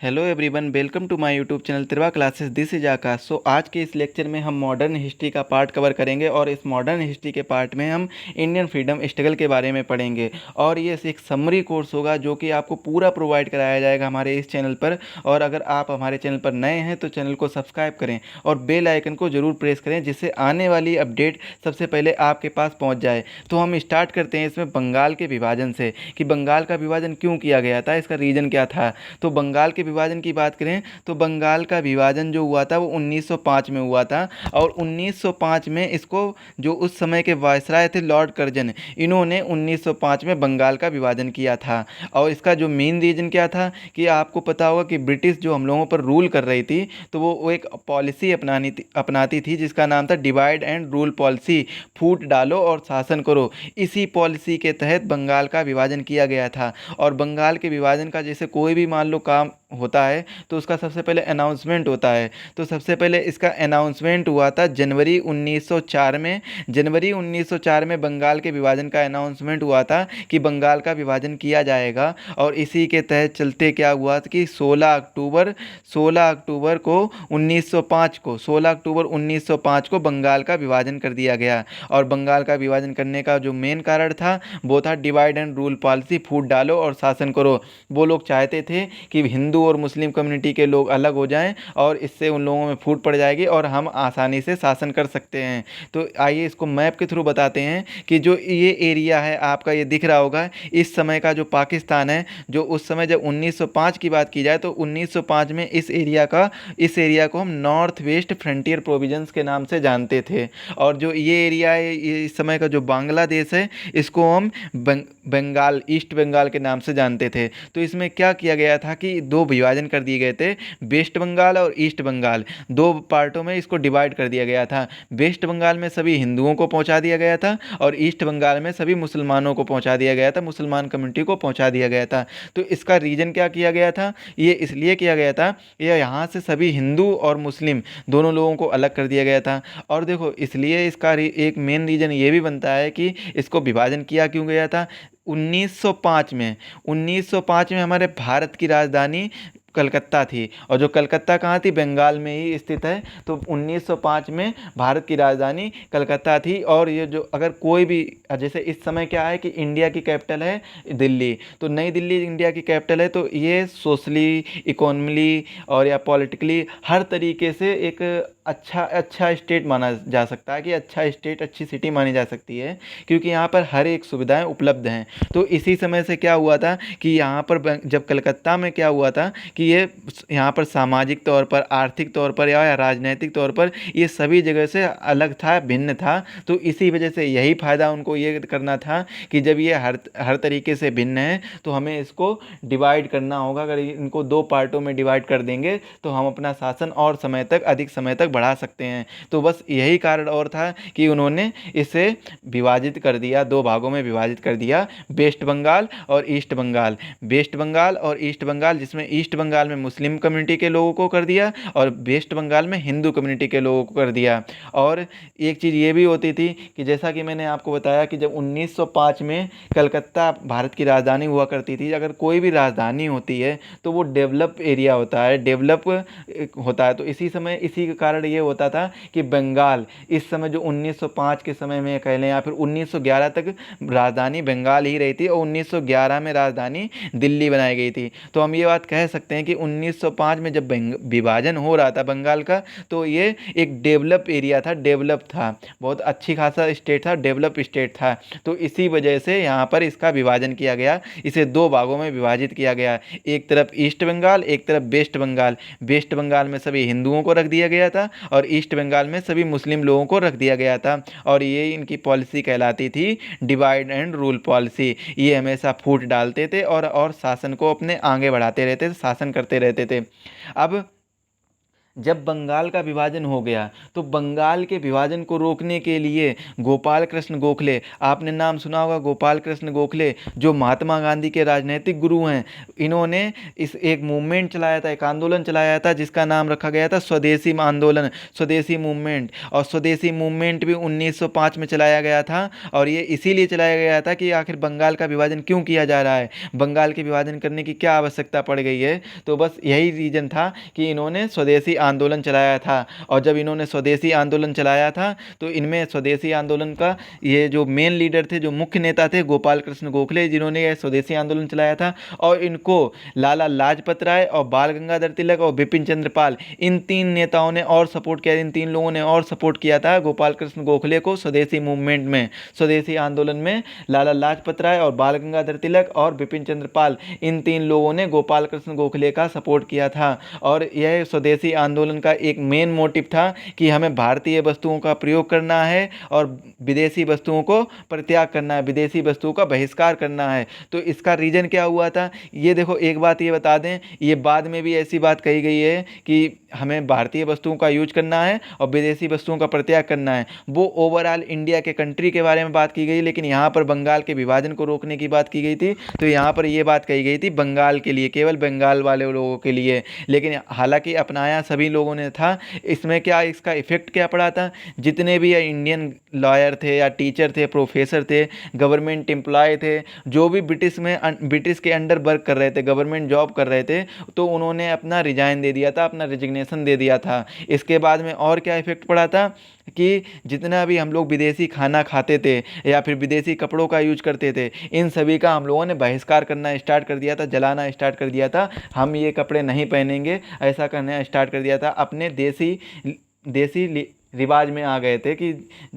Hello everyone, welcome to my YouTube channel Tirva classes. This is Aakash. So आज के इस lecture में हम मॉडर्न हिस्ट्री का पार्ट कवर करेंगे और इस मॉडर्न हिस्ट्री के पार्ट में हम इंडियन फ्रीडम स्ट्रगल के बारे में पढ़ेंगे। और ये एक समरी कोर्स होगा जो कि आपको पूरा प्रोवाइड कराया जाएगा हमारे इस चैनल पर। और अगर आप हमारे चैनल पर नए हैं तो चैनल को सब्सक्राइब करें और बेल आइकन को ज़रूर प्रेस करें, जिससे आने वाली अपडेट सबसे पहले आपके पास पहुँच जाए। तो हम स्टार्ट करते हैं इसमें बंगाल के विभाजन से कि बंगाल का विभाजन क्यों किया गया था, इसका रीज़न क्या था। तो बंगाल के विभाजन की बात करें तो बंगाल का विभाजन जो हुआ था वो 1905 में हुआ था। और 1905 में इसको जो उस समय के वायसराय थे लॉर्ड कर्जन, इन्होंने 1905 में बंगाल का विभाजन किया था। और इसका जो मेन रीज़न क्या था कि आपको पता होगा कि ब्रिटिश जो हम लोगों पर रूल कर रही थी तो वो एक पॉलिसी अपनाती थी जिसका नाम था डिवाइड एंड रूल पॉलिसी, फूट डालो और शासन करो। इसी पॉलिसी के तहत बंगाल का विभाजन किया गया था। और बंगाल के विभाजन का जैसे कोई भी मान लो काम होता है तो उसका सबसे पहले अनाउंसमेंट होता है। तो सबसे पहले इसका अनाउंसमेंट हुआ था जनवरी 1904 में। जनवरी 1904 में बंगाल के विभाजन का अनाउंसमेंट हुआ था कि बंगाल का विभाजन किया जाएगा। और इसी के तहत चलते क्या हुआ था कि 16 अक्टूबर को 1905 को बंगाल का विभाजन कर दिया गया। और बंगाल का विभाजन करने का जो मेन कारण था वो था डिवाइड एंड रूल पॉलिसी, फूट डालो और शासन करो। वो लोग चाहते थे कि हिंदू और मुस्लिम कम्युनिटी के लोग अलग हो जाएं और इससे उन लोगों में फूट पड़ जाएगी और हम आसानी से शासन कर सकते हैं। तो आइए इसको मैप के थ्रू बताते हैं कि जो ये एरिया है आपका, ये दिख रहा होगा, इस समय का जो पाकिस्तान है, जो उस समय जब 1905 की बात की जाए तो 1905 में इस एरिया को हम नॉर्थ वेस्ट फ्रंटियर प्रोविजंस के नाम से जानते थे। और जो ये एरिया है, ये इस समय का जो बांग्लादेश है, इसको हम बंगाल, ईस्ट बंगाल के नाम से जानते थे। तो इसमें क्या किया गया था कि दो विभाजन कर दिए गए थे, वेस्ट बंगाल और ईस्ट बंगाल, दो पार्टों में इसको डिवाइड कर दिया गया था। वेस्ट बंगाल में सभी हिंदुओं को पहुंचा दिया गया था और ईस्ट बंगाल में सभी मुसलमानों को पहुंचा दिया गया था, मुसलमान कम्युनिटी को पहुंचा दिया गया था। तो इसका रीजन क्या किया गया था, ये इसलिए किया गया था, ये यहाँ से सभी हिंदू और मुस्लिम दोनों लोगों को अलग कर दिया गया था। और देखो इसलिए इसका एक मेन रीजन ये भी बनता है कि इसको विभाजन किया क्यों गया था। 1905 में हमारे भारत की राजधानी कलकत्ता थी। और जो कलकत्ता कहाँ थी, बंगाल में ही स्थित है। तो 1905 में भारत की राजधानी कलकत्ता थी। और ये जो अगर कोई भी, जैसे इस समय क्या है कि इंडिया की कैपिटल है दिल्ली, तो नई दिल्ली इंडिया की कैपिटल है। तो ये सोशली, इकोनॉमिकली और या पॉलिटिकली हर तरीके से एक अच्छा स्टेट माना जा सकता है कि अच्छा स्टेट, अच्छी सिटी मानी जा सकती है, क्योंकि यहाँ पर हर एक सुविधाएं उपलब्ध हैं। तो इसी समय से क्या हुआ था कि यहाँ पर जब कलकत्ता में क्या हुआ था कि ये यहाँ पर सामाजिक तौर पर, आर्थिक तौर पर या राजनीतिक तौर पर ये सभी जगह से अलग था, भिन्न था। तो इसी वजह से यही फ़ायदा उनको ये करना था कि जब ये हर तरीके से भिन्न है तो हमें इसको डिवाइड करना होगा। अगर इनको दो पार्टों में डिवाइड कर देंगे तो हम अपना शासन और अधिक समय तक बढ़ा सकते हैं। तो बस यही कारण और था कि उन्होंने इसे विभाजित कर दिया, दो भागों में विभाजित कर दिया, वेस्ट बंगाल और ईस्ट बंगाल। वेस्ट बंगाल और ईस्ट बंगाल, जिसमें ईस्ट बंगाल में मुस्लिम कम्युनिटी के लोगों को कर दिया और वेस्ट बंगाल में हिंदू कम्युनिटी के लोगों को कर दिया। और एक चीज़ ये भी होती थी कि जैसा कि मैंने आपको बताया कि जब 1905 में कलकत्ता भारत की राजधानी हुआ करती थी, अगर कोई भी राजधानी होती है तो वो डेवलप एरिया होता है, डेवलप होता है। तो इसी समय, इसी के कारण ये होता था कि बंगाल इस समय जो 1905 के समय में कह लें या फिर 1911 तक राजधानी बंगाल ही रही थी और 1911 में राजधानी दिल्ली बनाई गई थी। तो हम ये बात कह सकते हैं कि 1905 में जब विभाजन हो रहा था बंगाल का, तो ये एक डेवलप एरिया था, डेवलप था, बहुत अच्छी खासा स्टेट था, डेवलप स्टेट था। तो इसी वजह से यहाँ पर इसका विभाजन किया गया, इसे दो भागों में विभाजित किया गया, एक तरफ ईस्ट बंगाल, एक तरफ वेस्ट बंगाल। वेस्ट बंगाल में सभी हिंदुओं को रख दिया गया था और ईस्ट बंगाल में सभी मुस्लिम लोगों को रख दिया गया था। और ये इनकी पॉलिसी कहलाती थी डिवाइड एंड रूल पॉलिसी। ये हमेशा फूट डालते थे और शासन को अपने आगे बढ़ाते रहते थे, शासन करते रहते थे। अब जब बंगाल का विभाजन हो गया तो बंगाल के विभाजन को रोकने के लिए गोपाल कृष्ण गोखले, आपने नाम सुना होगा गोपाल कृष्ण गोखले, जो महात्मा गांधी के राजनैतिक गुरु हैं, इन्होंने इस एक मूवमेंट चलाया था, एक आंदोलन चलाया था जिसका नाम रखा गया था स्वदेशी आंदोलन, स्वदेशी मूवमेंट। और स्वदेशी मूवमेंट भी 1905 में चलाया गया था, और ये इसीलिए चलाया गया था कि आखिर बंगाल का विभाजन क्यों किया जा रहा है, बंगाल के विभाजन करने की क्या आवश्यकता पड़ गई है। तो बस यही रीज़न था कि इन्होंने स्वदेशी आंदोलन चलाया था। और जब इन्होंने स्वदेशी आंदोलन चलाया था तो इनमें स्वदेशी आंदोलन का ये जो मेन लीडर थे, जो मुख्य नेता थे, गोपाल कृष्ण गोखले, जिन्होंने यह स्वदेशी आंदोलन चलाया था। और इनको लाला लाजपत राय और बाल गंगाधर तिलक और बिपिन चंद्र पाल, इन तीन नेताओं ने और सपोर्ट किया, इन तीन लोगों ने और सपोर्ट किया था गोपाल कृष्ण गोखले को स्वदेशी मूवमेंट में, स्वदेशी आंदोलन में। लाला लाजपत राय और बाल गंगाधर तिलक और बिपिन चंद्र पाल, इन तीन लोगों ने गोपाल कृष्ण गोखले का सपोर्ट किया था। और यह स्वदेशी आंदोलन का एक मेन मोटिव था कि हमें भारतीय वस्तुओं का प्रयोग करना है और विदेशी वस्तुओं को परित्याग करना है, विदेशी वस्तुओं का बहिष्कार करना है। तो इसका रीज़न क्या हुआ था, ये देखो, एक बात ये बता दें, ये बाद में भी ऐसी बात कही गई है कि हमें भारतीय वस्तुओं का यूज करना है और विदेशी वस्तुओं का परित्याग करना है। वो ओवरऑल इंडिया के कंट्री के बारे में बात की गई, लेकिन यहाँ पर बंगाल के विभाजन को रोकने की बात की गई थी। तो यहाँ पर ये बात कही गई थी बंगाल के लिए, केवल बंगाल वाले लोगों के लिए, लेकिन हालांकि अपनाया सभी लोगों ने था। इसमें क्या, इसका इफेक्ट क्या पड़ा था, जितने भी इंडियन लॉयर थे या टीचर थे, प्रोफेसर थे, गवर्नमेंट एम्प्लॉय थे, जो भी ब्रिटिश के अंडर वर्क कर रहे थे, गवर्नमेंट जॉब कर रहे थे, तो उन्होंने अपना रिजाइन दे दिया था, अपना रिजिग्नेशन दे दिया था। इसके बाद में और क्या इफेक्ट पड़ा था कि जितना भी हम लोग विदेशी खाना खाते थे या फिर विदेशी कपड़ों का यूज करते थे, इन सभी का हम लोगों ने बहिष्कार करना स्टार्ट कर दिया था, जलाना स्टार्ट कर दिया था। हम ये कपड़े नहीं पहनेंगे, ऐसा करना स्टार्ट कर दिया था। अपने देसी देसी रिवाज में आ गए थे कि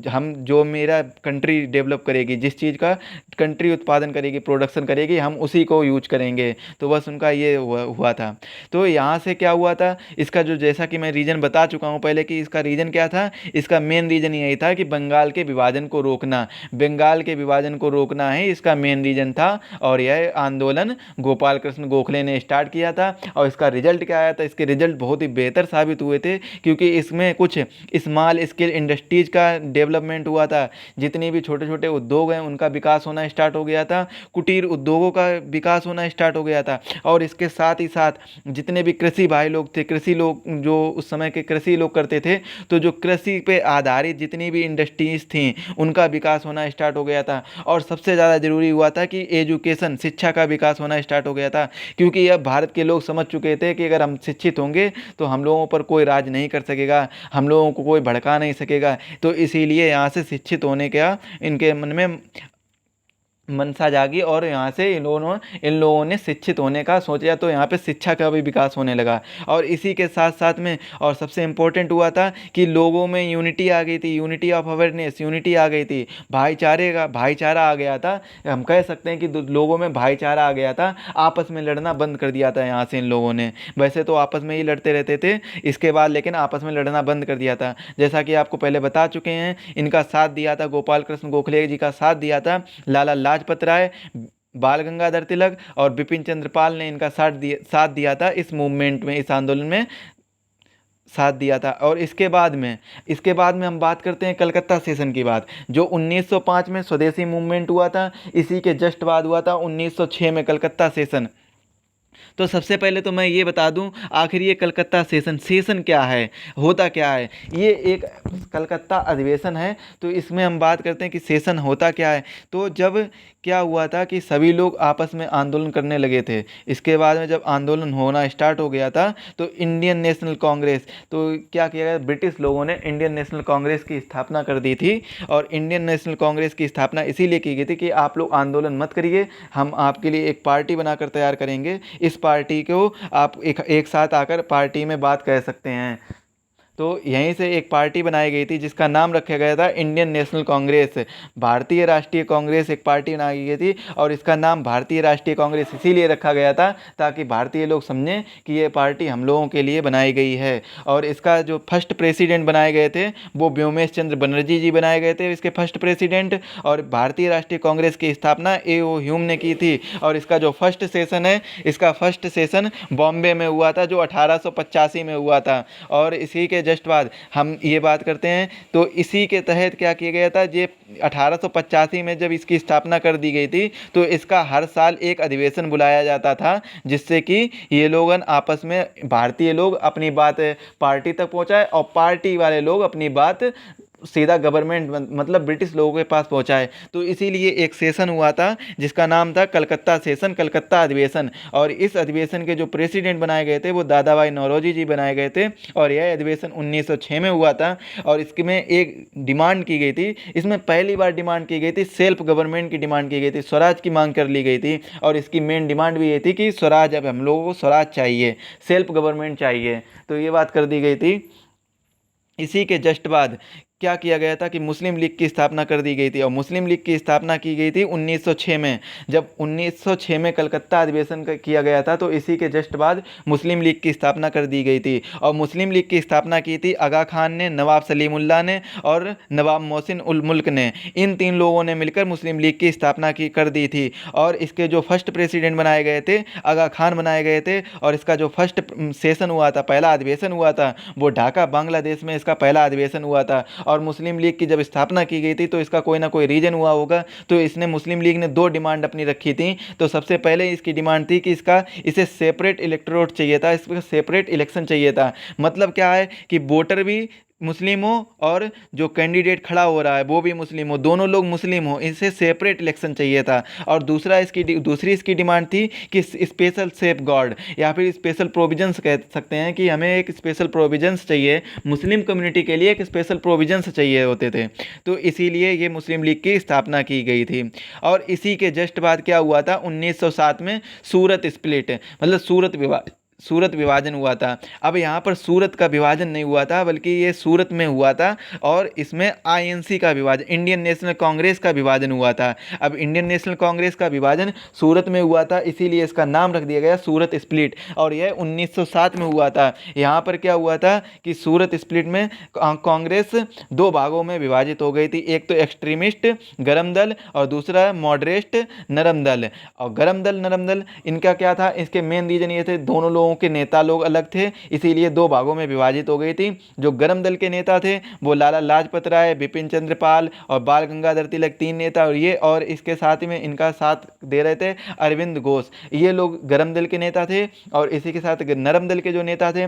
हम, जो मेरा कंट्री डेवलप करेगी, जिस चीज़ का कंट्री उत्पादन करेगी, प्रोडक्शन करेगी, हम उसी को यूज करेंगे। तो बस उनका ये हुआ था। तो यहाँ से क्या हुआ था, इसका जो, जैसा कि मैं रीज़न बता चुका हूँ पहले कि इसका रीज़न क्या था, इसका मेन रीज़न यही था कि बंगाल के विभाजन को रोकना, बंगाल के विभाजन को रोकना है, इसका मेन रीज़न था। और यह आंदोलन गोपाल कृष्ण गोखले ने स्टार्ट किया था। और इसका रिजल्ट क्या आया था, इसके रिजल्ट बहुत ही बेहतर साबित हुए थे, क्योंकि इसमें कुछ स्मॉल स्केल इंडस्ट्रीज का डेवलपमेंट हुआ था। जितनी भी छोटे छोटे उद्योग हैं उनका विकास होना स्टार्ट हो गया था, कुटीर उद्योगों का विकास होना स्टार्ट हो गया था। और इसके साथ ही साथ जितने भी कृषि भाई लोग थे, कृषि लोग जो उस समय के कृषि लोग करते थे, तो जो कृषि पे आधारित जितनी भी इंडस्ट्रीज थी उनका विकास होना स्टार्ट हो गया था। और सबसे ज़्यादा ज़रूरी हुआ था कि एजुकेशन, शिक्षा का विकास होना स्टार्ट हो गया था, क्योंकि अब भारत के लोग समझ चुके थे कि अगर हम शिक्षित होंगे तो हम लोगों पर कोई राज नहीं कर सकेगा, हम लोगों को कोई भड़का नहीं सकेगा। तो इसीलिए यहाँ से शिक्षित होने का इनके मन में मनसा जागी, और यहाँ से इन लोगों ने शिक्षित होने का सोचा, तो यहाँ पे शिक्षा का भी विकास होने लगा। और इसी के साथ साथ में और सबसे इम्पोर्टेंट हुआ था कि लोगों में यूनिटी आ गई थी, यूनिटी ऑफ अवेयरनेस, यूनिटी आ गई थी, भाईचारा आ गया था। हम कह सकते हैं कि लोगों में भाईचारा आ गया था, आपस में लड़ना बंद कर दिया था यहाँ से इन लोगों ने। वैसे तो आपस में ही लड़ते रहते थे इसके बाद, लेकिन आपस में लड़ना बंद कर दिया था। जैसा कि आपको पहले बता चुके हैं, इनका साथ दिया था, गोपाल कृष्ण गोखले जी का साथ दिया था लाला लाजपत राय, बाल गंगाधर तिलक और बिपिन चंद्र पाल ने इनका साथ दिया था इस मूवमेंट में, इस आंदोलन में साथ दिया था। और इसके बाद में हम बात करते हैं कलकत्ता सेशन की बात, जो 1905 में स्वदेशी मूवमेंट हुआ था, इसी के जस्ट बाद हुआ था 1906 में कलकत्ता सेशन। तो सबसे पहले तो मैं ये बता दूं, आखिर ये कलकत्ता सेशन क्या है, होता क्या है। ये एक कलकत्ता अधिवेशन है। तो इसमें हम बात करते हैं कि सेशन होता क्या है। तो जब क्या हुआ था कि सभी लोग आपस में आंदोलन करने लगे थे, इसके बाद में जब आंदोलन होना स्टार्ट हो गया था तो इंडियन नेशनल कांग्रेस, तो क्या किया गया, ब्रिटिश लोगों ने इंडियन नेशनल कांग्रेस की स्थापना कर दी थी। और इंडियन नेशनल कांग्रेस की स्थापना इसीलिए की गई थी कि आप लोग आंदोलन मत करिए, हम आपके लिए एक पार्टी बनाकर तैयार करेंगे, इस पार्टी को आप एक साथ आकर पार्टी में बात कह सकते हैं। तो यहीं से एक पार्टी बनाई गई थी जिसका नाम रखा गया था इंडियन नेशनल कांग्रेस। भारतीय राष्ट्रीय कांग्रेस एक पार्टी बनाई गई थी और इसका नाम भारतीय राष्ट्रीय कांग्रेस इसीलिए रखा गया था ताकि भारतीय लोग समझें कि ये पार्टी हम लोगों के लिए बनाई गई है। और इसका जो फर्स्ट प्रेसिडेंट बनाए गए थे वो व्योमेश चंद्र बनर्जी जी बनाए गए थे इसके फर्स्ट प्रेसिडेंट। और भारतीय राष्ट्रीय कांग्रेस की स्थापना ए.ओ. ह्यूम ने की थी। और इसका जो फर्स्ट सेशन है, इसका फर्स्ट सेशन बॉम्बे में हुआ था जो 1885 में हुआ था। और इसी के जस्ट बाद हम ये बात करते हैं तो इसी के तहत क्या किया गया था, ये 1885 में जब इसकी स्थापना कर दी गई थी तो इसका हर साल एक अधिवेशन बुलाया जाता था जिससे कि ये लोगन आपस में भारतीय लोग अपनी बात पार्टी तक पहुंचाए और पार्टी वाले लोग अपनी बात सीधा गवर्नमेंट मतलब ब्रिटिश लोगों के पास पहुंचाए। तो इसीलिए एक सेशन हुआ था जिसका नाम था कलकत्ता सेशन, कलकत्ता अधिवेशन। और इस अधिवेशन के जो प्रेसिडेंट बनाए गए थे वो दादा भाई नौरोजी जी बनाए गए थे। और यह अधिवेशन 1906 में हुआ था। और इसमें एक डिमांड की गई थी, इसमें पहली बार डिमांड की गई थी सेल्फ गवर्नमेंट की डिमांड की गई थी, स्वराज की मांग कर ली गई थी। और इसकी मेन डिमांड भी ये थी कि स्वराज, अब हम लोगों को स्वराज चाहिए, सेल्फ गवर्नमेंट चाहिए, तो ये बात कर दी गई थी। इसी के जस्ट बाद क्या किया गया था कि मुस्लिम लीग की स्थापना कर दी गई थी। और मुस्लिम लीग की स्थापना की गई थी 1906 में। जब 1906 में कलकत्ता अधिवेशन किया गया था तो इसी के जस्ट बाद मुस्लिम लीग की स्थापना कर दी गई थी। और मुस्लिम लीग की स्थापना की थी आगा खान ने, नवाब सलीमुल्लाह ने और नवाब मोहसिन उल मुल्क ने। इन 3 लोगों ने मिलकर मुस्लिम लीग की स्थापना कर दी थी। और इसके जो फर्स्ट प्रेसिडेंट बनाए गए थे आगा खान बनाए गए थे। और इसका जो फर्स्ट सेशन हुआ था, पहला अधिवेशन हुआ था, वो ढाका बांग्लादेश में इसका पहला अधिवेशन हुआ था। और मुस्लिम लीग की जब स्थापना की गई थी तो इसका कोई ना कोई रीजन हुआ होगा। तो इसने मुस्लिम लीग ने 2 डिमांड अपनी रखी थी। तो सबसे पहले इसकी डिमांड थी कि इसे सेपरेट इलेक्टोरेट चाहिए था, इसका सेपरेट इलेक्शन चाहिए था। मतलब क्या है कि वोटर भी मुस्लिम हो और जो कैंडिडेट खड़ा हो रहा है वो भी मुस्लिम हो, दोनों लोग मुस्लिम हो, इसे सेपरेट इलेक्शन चाहिए था। और दूसरी इसकी डिमांड थी कि स्पेशल सेफ गार्ड या फिर स्पेशल प्रोविजंस कह सकते हैं कि हमें एक स्पेशल प्रोविजंस चाहिए, मुस्लिम कम्युनिटी के लिए एक स्पेशल प्रोविजंस चाहिए होते थे। तो इसीलिए ये मुस्लिम लीग की स्थापना की गई थी। और इसी के जस्ट बाद क्या हुआ था, 1907 में सूरत स्प्लिट मतलब सूरत विभाजन हुआ था। अब यहाँ पर सूरत का विभाजन नहीं हुआ था बल्कि ये सूरत में हुआ था। और इसमें आईएनसी का विभाजन, इंडियन नेशनल कांग्रेस का विभाजन हुआ था। अब इंडियन नेशनल कांग्रेस का विभाजन सूरत में हुआ था इसीलिए इसका नाम रख दिया गया सूरत स्प्लिट। और यह 1907 में हुआ था। यहाँ पर क्या हुआ था कि सूरत स्प्लिट में कांग्रेस 2 भागों में विभाजित हो गई थी। एक तो एक्सट्रीमिस्ट गरम दल और दूसरा मॉडरेट नरम दल। और गरम दल नरम दल इनका क्या था, इसके मेन रीजन ये थे दोनों लोगों के नेता लोग अलग थे इसीलिए 2 भागों में विभाजित हो गई थी। जो गरम दल के नेता थे वो लाला लाजपत राय, बिपिन चंद्र पाल और बाल गंगाधर तिलक, 3 नेता। और इसके साथ में इनका साथ दे रहे थे अरविंद घोष। ये लोग गरम दल के नेता थे। और इसी के साथ नरम दल के जो नेता थे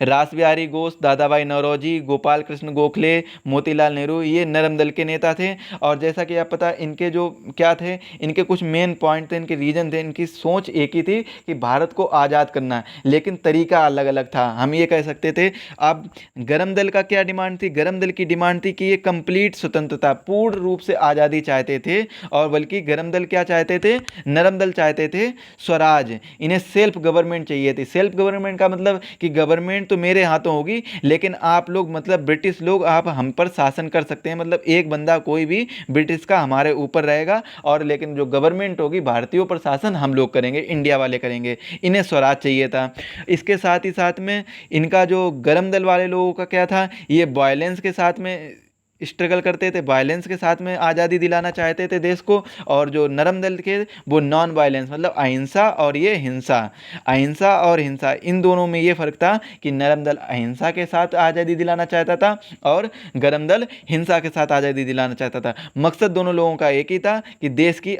रास बिहारी घोष, दादा भाई नौरोजी, गोपाल कृष्ण गोखले, मोतीलाल नेहरू, ये नरम दल के नेता थे। और जैसा कि आप पता, इनके जो क्या थे, इनके कुछ मेन पॉइंट थे, इनके रीजन थे, इनकी सोच एक ही थी कि भारत को आज़ाद करना है, लेकिन तरीका अलग अलग था। हम ये कह सकते थे। अब गरम दल का क्या डिमांड थी, गरम दल की डिमांड थी कि ये कंप्लीट स्वतंत्रता, पूर्ण रूप से आज़ादी चाहते थे। और बल्कि गरम दल क्या चाहते थे, नरम दल चाहते थे स्वराज, इन्हें सेल्फ गवर्नमेंट चाहिए थी। सेल्फ गवर्नमेंट का मतलब कि गवर्नमेंट तो मेरे हाथों होगी लेकिन आप लोग मतलब ब्रिटिश लोग आप हम पर शासन कर सकते हैं, मतलब एक बंदा कोई भी ब्रिटिश का हमारे ऊपर रहेगा। और लेकिन जो गवर्नमेंट होगी भारतीयों पर शासन हम लोग करेंगे, इंडिया वाले करेंगे। इन्हें स्वराज चाहिए था। इसके साथ ही साथ में इनका जो गरम दल वाले लोगों का क्या था, ये वायलेंस के साथ में स्ट्रगल करते थे, वायलेंस के साथ में आज़ादी दिलाना चाहते थे देश को। और जो नरम दल के वो नॉन वायलेंस मतलब अहिंसा और ये हिंसा, अहिंसा और हिंसा, इन दोनों में ये फ़र्क था कि नरम दल अहिंसा के साथ आज़ादी दिलाना चाहता था और गरम दल हिंसा के साथ आज़ादी दिलाना चाहता था। मकसद दोनों लोगों का एक ही था कि देश की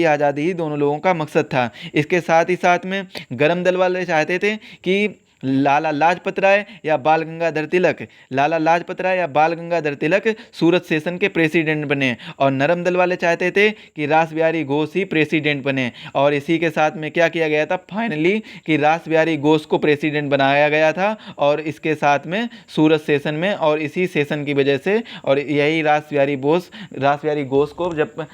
आज़ादी ही दोनों लोगों का मकसद था। इसके साथ ही साथ में गरम दल वाले चाहते थे कि लाला लाजपत राय या बाल गंगाधर तिलक सूरत सेशन के प्रेसिडेंट बने। और नरम दल वाले चाहते थे कि रास बिहारी घोष ही प्रेसिडेंट बने। और इसी के साथ में क्या किया गया था फाइनली कि रास बिहारी घोष को प्रेसिडेंट बनाया गया था। और इसके साथ में सूरत सेशन में, और इसी सेशन की वजह से, और यही रास बिहारी घोष को जब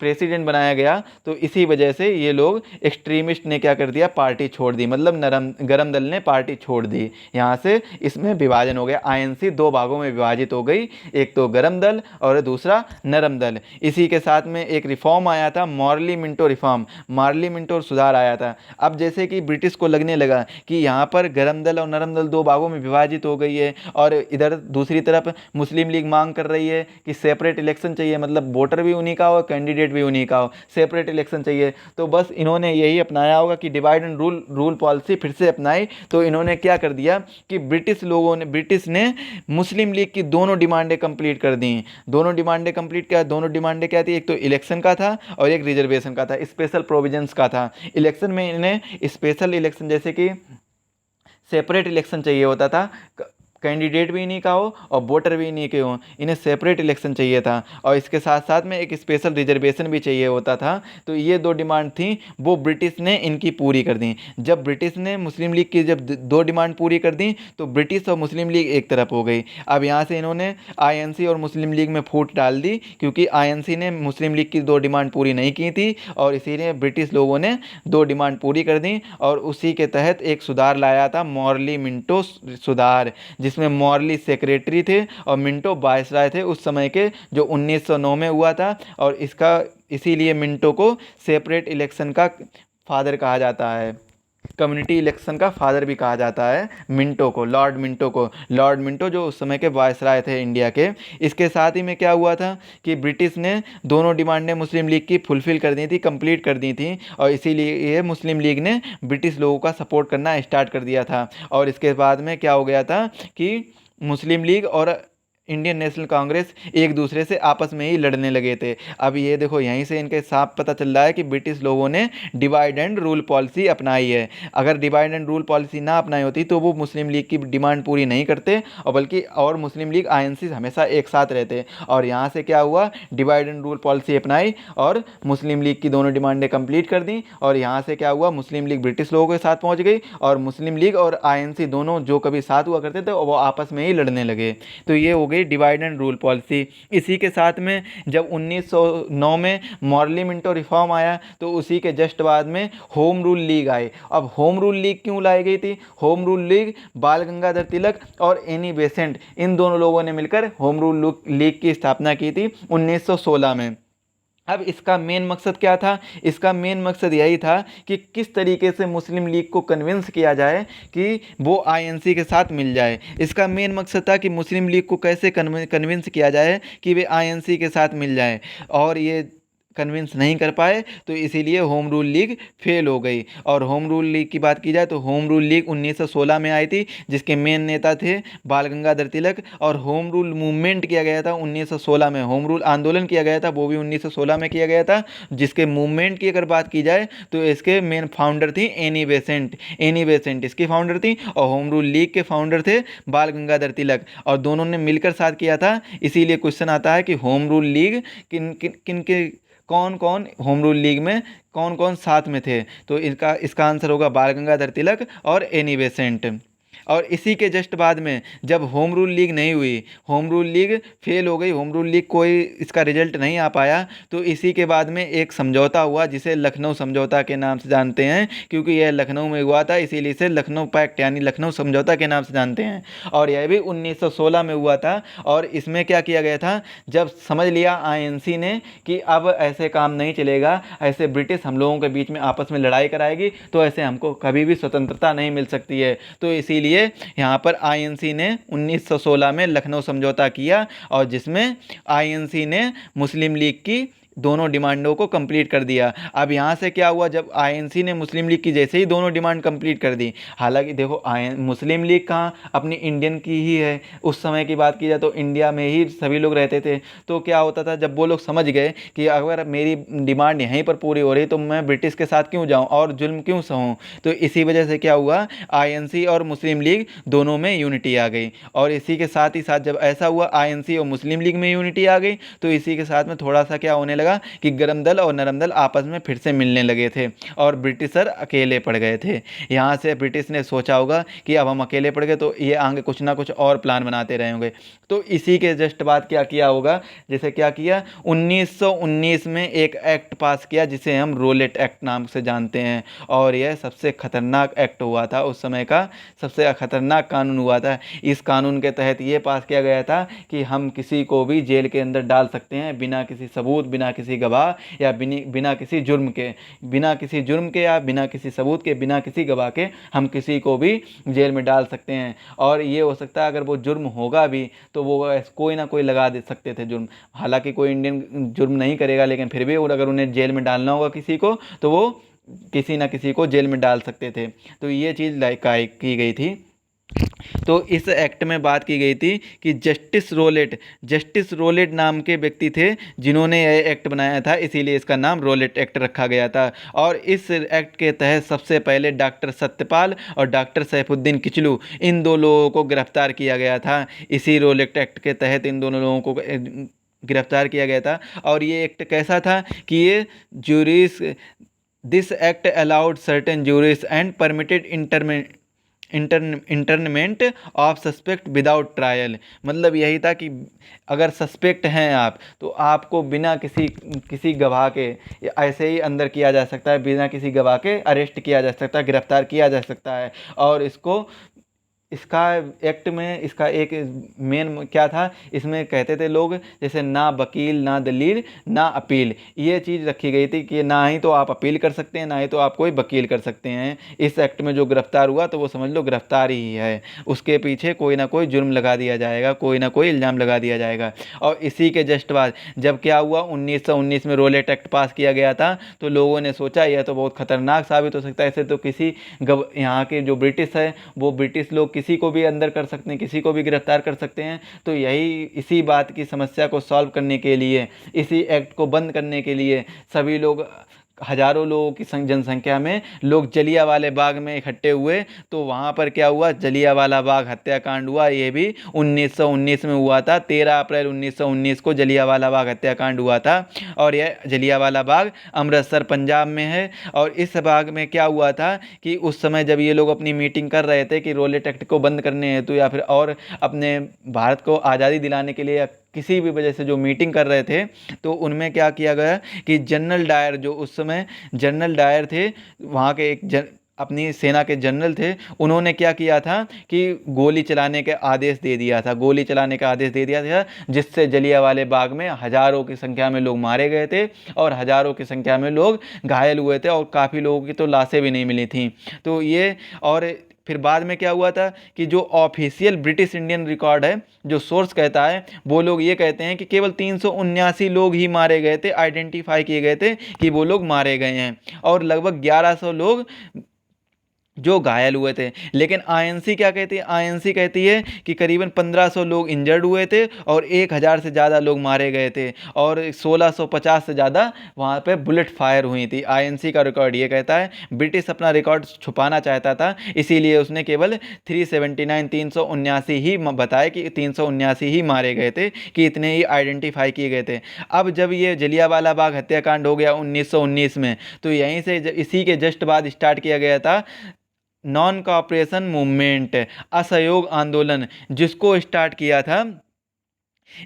प्रेसिडेंट बनाया गया, तो इसी वजह से ये लोग एक्सट्रीमिस्ट ने क्या कर दिया, पार्टी छोड़ दी, मतलब गरम दल ने पार्टी छोड़ दी। यहाँ से इसमें विभाजन हो गया, आईएनसी दो भागों में विभाजित हो गई, एक तो गरम दल और दूसरा नरम दल। इसी के साथ में एक रिफॉर्म आया था, Morley Minto reform, Marley Minto सुधार आया था। अब जैसे कि ब्रिटिश को लगने लगा कि यहाँ पर गरम दल और नरम दल दो भागों में विभाजित हो गई है, और इधर दूसरी तरफ मुस्लिम लीग मांग कर रही है कि सेपरेट इलेक्शन चाहिए, मतलब वोटर भी उन्हीं का हो, कैंडिडेट भी उन्हीं का हो, सेपरेट इलेक्शन चाहिए। तो बस इन्होंने यही अपनाया होगा कि डिवाइड एंड रूल पॉलिसी फिर से अपनाई। तो इन्होंने क्या कर दिया कि ब्रिटिश ने मुस्लिम लीग की दोनों डिमांडें कंप्लीट कर दी। दोनों डिमांडें कंप्लीट क्या, दोनों डिमांडें क्या थी, एक तो इलेक्शन का था और एक रिजर्वेशन का था, स्पेशल प्रोविजंस का था। इलेक्शन में इन्हें स्पेशल इलेक्शन, जैसे कि सेपरेट इलेक्शन चाहिए होता था, कैंडिडेट भी इन्हीं का हो और वोटर भी इन्हीं के हो, इन्हें सेपरेट इलेक्शन चाहिए था, और इसके साथ साथ में एक स्पेशल रिजर्वेशन भी चाहिए होता था। तो ये दो डिमांड थी, वो ब्रिटिश ने इनकी पूरी कर दी। जब ब्रिटिश ने मुस्लिम लीग की जब दो डिमांड पूरी कर दी, तो ब्रिटिश और मुस्लिम लीग एक तरफ हो गई। अब यहाँ से इन्होंने आईएनसी और मुस्लिम लीग में फूट डाल दी, क्योंकि आईएनसी ने मुस्लिम लीग की दो डिमांड पूरी नहीं की थी, और इसीलिए ब्रिटिश लोगों ने दो डिमांड पूरी कर दी, और उसी के तहत एक सुधार लाया था, मॉर्ली मिंटो सुधार, जिसमें मॉर्ली सेक्रेटरी थे और मिंटो वायसराय थे उस समय के, जो 1909 में हुआ था। और इसका इसीलिए मिंटो को सेपरेट इलेक्शन का फादर कहा जाता है, कम्युनिटी इलेक्शन का फादर भी कहा जाता है मिंटो को, लॉर्ड मिंटो जो उस समय के वायसराय थे इंडिया के। इसके साथ ही में क्या हुआ था कि ब्रिटिश ने दोनों डिमांडें मुस्लिम लीग की फुलफ़िल कर दी थी, कंप्लीट कर दी थी, और इसीलिए ये मुस्लिम लीग ने ब्रिटिश लोगों का सपोर्ट करना स्टार्ट कर दिया था। और इसके बाद में क्या हो गया था कि मुस्लिम लीग और इंडियन नेशनल कांग्रेस एक दूसरे से आपस में ही लड़ने लगे थे। अब ये देखो, यहीं से इनके साफ पता चल रहा है कि ब्रिटिश लोगों ने डिवाइड एंड रूल पॉलिसी अपनाई है। अगर डिवाइड एंड रूल पॉलिसी ना अपनाई होती तो वो मुस्लिम लीग की डिमांड पूरी नहीं करते, और बल्कि और मुस्लिम लीग आईएनसी हमेशा एक साथ रहते। और यहाँ से क्या हुआ, डिवाइड एंड रूल पॉलिसी अपनाई और मुस्लिम लीग की दोनों डिमांडें कंप्लीट कर दी, और यहाँ से क्या हुआ, मुस्लिम लीग ब्रिटिश लोगों के साथ पहुँच गई, और मुस्लिम लीग और आईएनसी दोनों जो कभी साथ हुआ करते थे वो आपस में ही लड़ने लगे। तो ये हो गई डिवाइड एंड रूल पॉलिसी। इसी के साथ में जब 1909 में मॉर्ली मिंटो रिफॉर्म आया, तो उसी के जस्ट बाद में होम रूल लीग आई। अब होम रूल लीग क्यों लाई गई थी, होम रूल लीग बाल गंगाधर तिलक और एनी बेसेंट, इन दोनों लोगों ने मिलकर होम रूल लीग की स्थापना की थी 1916 में। अब इसका मेन मकसद क्या था, इसका मेन मकसद यही था कि किस तरीके से मुस्लिम लीग को कन्विंस किया जाए कि वो आईएनसी के साथ मिल जाए। इसका मेन मकसद था कि मुस्लिम लीग को कैसे कन्विंस किया जाए कि वे आईएनसी के साथ मिल जाए, और ये कन्विंस नहीं कर पाए, तो इसीलिए होम रूल लीग फेल हो गई। और होम रूल लीग की बात की जाए तो होम रूल लीग 1916 में आई थी, जिसके मेन नेता थे बाल गंगाधर तिलक, और होम रूल मूवमेंट किया गया था 1916 में, होम रूल आंदोलन किया गया था वो भी 1916 में किया गया था। जिसके मूवमेंट की अगर बात की जाए तो इसके मेन फाउंडर थी एनी बेसेंट इसकी फाउंडर थी, और होम रूल लीग के फाउंडर थे बाल गंगाधर तिलक, और दोनों ने मिलकर साथ किया था। इसीलिए क्वेश्चन आता है कि होम रूल लीग किन के कौन कौन होम रूल लीग में कौन कौन साथ में थे, तो इसका आंसर होगा बाल गंगाधर तिलक और एनी बेसेंट। और इसी के जस्ट बाद में जब होम रूल लीग नहीं हुई, होम रूल लीग फेल हो गई, होम रूल लीग कोई इसका रिजल्ट नहीं आ पाया, तो इसी के बाद में एक समझौता हुआ जिसे लखनऊ समझौता के नाम से जानते हैं, क्योंकि यह लखनऊ में हुआ था, इसीलिए इसे लखनऊ पैक्ट यानी लखनऊ समझौता के नाम से जानते हैं। और यह भी 1916 में हुआ था। और इसमें क्या किया गया था, जब समझ लिया आईएनसी ने कि अब ऐसे काम नहीं चलेगा, ऐसे ब्रिटिश हम लोगों के बीच में आपस में लड़ाई कराएगी, तो ऐसे हमको कभी भी स्वतंत्रता नहीं मिल सकती है, तो इसीलिए यहाँ पर आईएनसी ने 1916 में लखनऊ समझौता किया, और जिसमें आईएनसी ने मुस्लिम लीग की दोनों डिमांडों को कंप्लीट कर दिया। अब यहाँ से क्या हुआ, जब आईएनसी ने मुस्लिम लीग की जैसे ही दोनों डिमांड कंप्लीट कर दी, हालांकि देखो मुस्लिम लीग कहाँ अपनी इंडियन की ही है, उस समय की बात की जाए तो इंडिया में ही सभी लोग रहते थे। तो क्या होता था, जब वो लोग समझ गए कि अगर मेरी डिमांड यहीं पर पूरी हो रही तो मैं ब्रिटिश के साथ क्यों जाऊँ और जुल्म क्यों सहूँ, तो इसी वजह से क्या हुआ, आईएनसी और मुस्लिम लीग दोनों में यूनिटी आ गई। और इसी के साथ ही साथ जब ऐसा हुआ, आईएनसी और मुस्लिम लीग में यूनिटी आ गई, तो इसी के साथ में थोड़ा सा क्या होने लगा, लगा कि गर्म दल और नरम दल आपस में फिर से मिलने लगे थे और ब्रिटिशर अकेले पड़ गए थे। यहाँ से ब्रिटिश ने सोचा होगा कि अब हम अकेले पड़ गए तो ये आगे कुछ ना कुछ और प्लान बनाते रहे होंगे। तो इसी के जस्ट बाद क्या किया होगा, जैसे क्या किया, 1919 में एक एक्ट पास किया जिसे हम रोलेट एक्ट नाम से जानते हैं। और यह सबसे खतरनाक एक्ट हुआ था, उस समय का सबसे खतरनाक कानून हुआ था। इस कानून के तहत ये पास किया गया था कि हम किसी को भी जेल के अंदर डाल सकते हैं बिना किसी सबूत, बिना किसी गवाह या बिना किसी जुर्म के, या बिना किसी सबूत के, बिना किसी गवाह के हम किसी को भी जेल में डाल सकते हैं। और ये हो सकता है अगर वो जुर्म होगा भी तो वो कोई ना कोई लगा दे सकते थे जुर्म। हालांकि कोई इंडियन जुर्म नहीं करेगा, लेकिन फिर भी अगर उन्हें जेल में डालना होगा किसी को तो वो किसी ना किसी को जेल में डाल सकते थे। तो ये चीज़ की गई थी। तो इस एक्ट में बात की गई थी कि जस्टिस रोलेट नाम के व्यक्ति थे जिन्होंने यह एक्ट बनाया था, इसीलिए इसका नाम रोलेट एक्ट रखा गया था। और इस एक्ट के तहत सबसे पहले डॉक्टर सत्यपाल और डॉक्टर सैफुद्दीन किचलू, इन दो लोगों को गिरफ्तार किया गया था। इसी रोलेट एक्ट के तहत इन दोनों लोगों को गिरफ्तार किया गया था। और ये एक्ट कैसा था कि ये juries this act allowed certain juries and permitted internment of suspect without trial. मतलब यही था कि अगर सस्पेक्ट हैं आप तो आपको बिना किसी गवाह के ऐसे ही अंदर किया जा सकता है, बिना किसी गवाह के अरेस्ट किया जा सकता है, गिरफ्तार किया जा सकता है। और इसका एक्ट में इसका एक मेन क्या था, इसमें कहते थे लोग जैसे ना वकील, ना दलील, ना अपील, ये चीज़ रखी गई थी कि ना ही तो आप अपील कर सकते हैं, ना ही तो आप कोई वकील कर सकते हैं। इस एक्ट में जो गिरफ्तार हुआ तो वो समझ लो गिरफ्तार ही है, उसके पीछे कोई ना कोई जुर्म लगा दिया जाएगा, कोई ना कोई इल्ज़ाम लगा दिया जाएगा। और इसी के जस्ट बाद जब क्या हुआ, 1919 में रोलेट एक्ट पास किया गया था, तो लोगों ने सोचा यह तो बहुत खतरनाक साबित हो सकता है, ऐसे तो यहाँ के जो ब्रिटिश है वो ब्रिटिश लोग किसी को भी अंदर कर सकते हैं, किसी को भी गिरफ्तार कर सकते हैं। तो इसी बात की समस्या को सॉल्व करने के लिए, इसी एक्ट को बंद करने के लिए सभी लोग, हजारों लोगों की जनसंख्या में लोग जलियांवाला बाग में इकट्ठे हुए। तो वहाँ पर क्या हुआ, जलियांवाला बाग हत्याकांड हुआ। ये भी 1919 में हुआ था, 13 अप्रैल 1919 को जलियांवाला बाग हत्याकांड हुआ था। और यह जलियांवाला बाग अमृतसर पंजाब में है। और इस बाग में क्या हुआ था कि उस समय जब ये लोग अपनी मीटिंग कर रहे थे कि रोलेट एक्ट को बंद करने हेतु या फिर और अपने भारत को आज़ादी दिलाने के लिए किसी भी वजह से जो मीटिंग कर रहे थे, तो उनमें क्या किया गया कि जनरल डायर, जो उस समय जनरल डायर थे, वहाँ के अपनी सेना के जनरल थे, उन्होंने क्या किया था कि गोली चलाने का आदेश दे दिया था, जिससे जलियांवाले बाग में हज़ारों की संख्या में लोग मारे गए थे और हज़ारों की संख्या में लोग घायल हुए थे और काफ़ी लोगों की तो लाशें भी नहीं मिली थी। तो ये, और फिर बाद में क्या हुआ था कि जो ऑफिशियल ब्रिटिश इंडियन रिकॉर्ड है, जो सोर्स कहता है, वो लोग ये कहते हैं कि केवल 379 लोग ही मारे गए थे, आइडेंटिफाई किए गए थे कि वो लोग मारे गए हैं, और लगभग 1100 लोग जो घायल हुए थे। लेकिन आईएनसी क्या कहती है, आईएनसी कहती है कि करीबन 1500 लोग इंजर्ड हुए थे और 1000 से ज़्यादा लोग मारे गए थे और 1650 से ज़्यादा वहाँ पे बुलेट फायर हुई थी। आईएनसी का रिकॉर्ड ये कहता है। ब्रिटिश अपना रिकॉर्ड छुपाना चाहता था, इसीलिए उसने केवल 379 ही बताया कि 379 ही मारे गए थे, कि इतने ही आइडेंटिफाई किए गए थे। अब जब ये जलियांवाला बाग हत्याकांड हो गया 1919 में, तो यहीं से इसी के जस्ट बाद स्टार्ट किया गया था नॉन कॉपरेशन मूवमेंट, असहयोग आंदोलन, जिसको स्टार्ट किया था,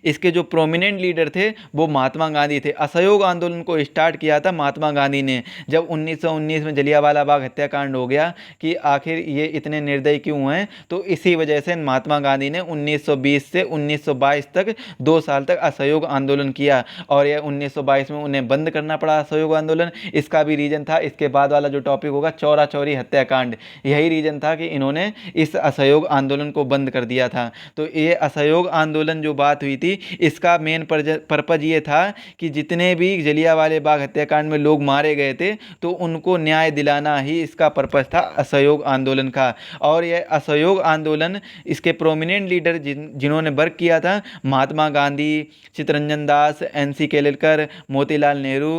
इसके जो प्रोमिनेंट लीडर थे वो महात्मा गांधी थे। असहयोग आंदोलन को स्टार्ट किया था महात्मा गांधी ने। जब 1919 में जलियांवाला बाग हत्याकांड हो गया कि आखिर ये इतने निर्दयी क्यों हैं, तो इसी वजह से महात्मा गांधी ने 1920 से 1922 तक 2 साल तक असहयोग आंदोलन किया और यह 1922 में उन्हें बंद करना पड़ा असहयोग आंदोलन। इसका भी रीज़न था, इसके बाद वाला जो टॉपिक होगा चौरा चौरी हत्याकांड, यही रीज़न था कि इन्होंने इस असहयोग आंदोलन को बंद कर दिया था। तो ये असहयोग आंदोलन जो बात हुई थी, इसका मेन पर्पज ये था कि जितने भी जलियांवाले बाग हत्याकांड में लोग मारे गए थे, तो उनको न्याय दिलाना ही इसका पर्पज था असहयोग आंदोलन का। और यह असहयोग आंदोलन, इसके प्रोमिनेंट लीडर जिन्होंने वर्क किया था, महात्मा गांधी, चित्तरंजन दास, NC केलेकर, मोतीलाल नेहरू,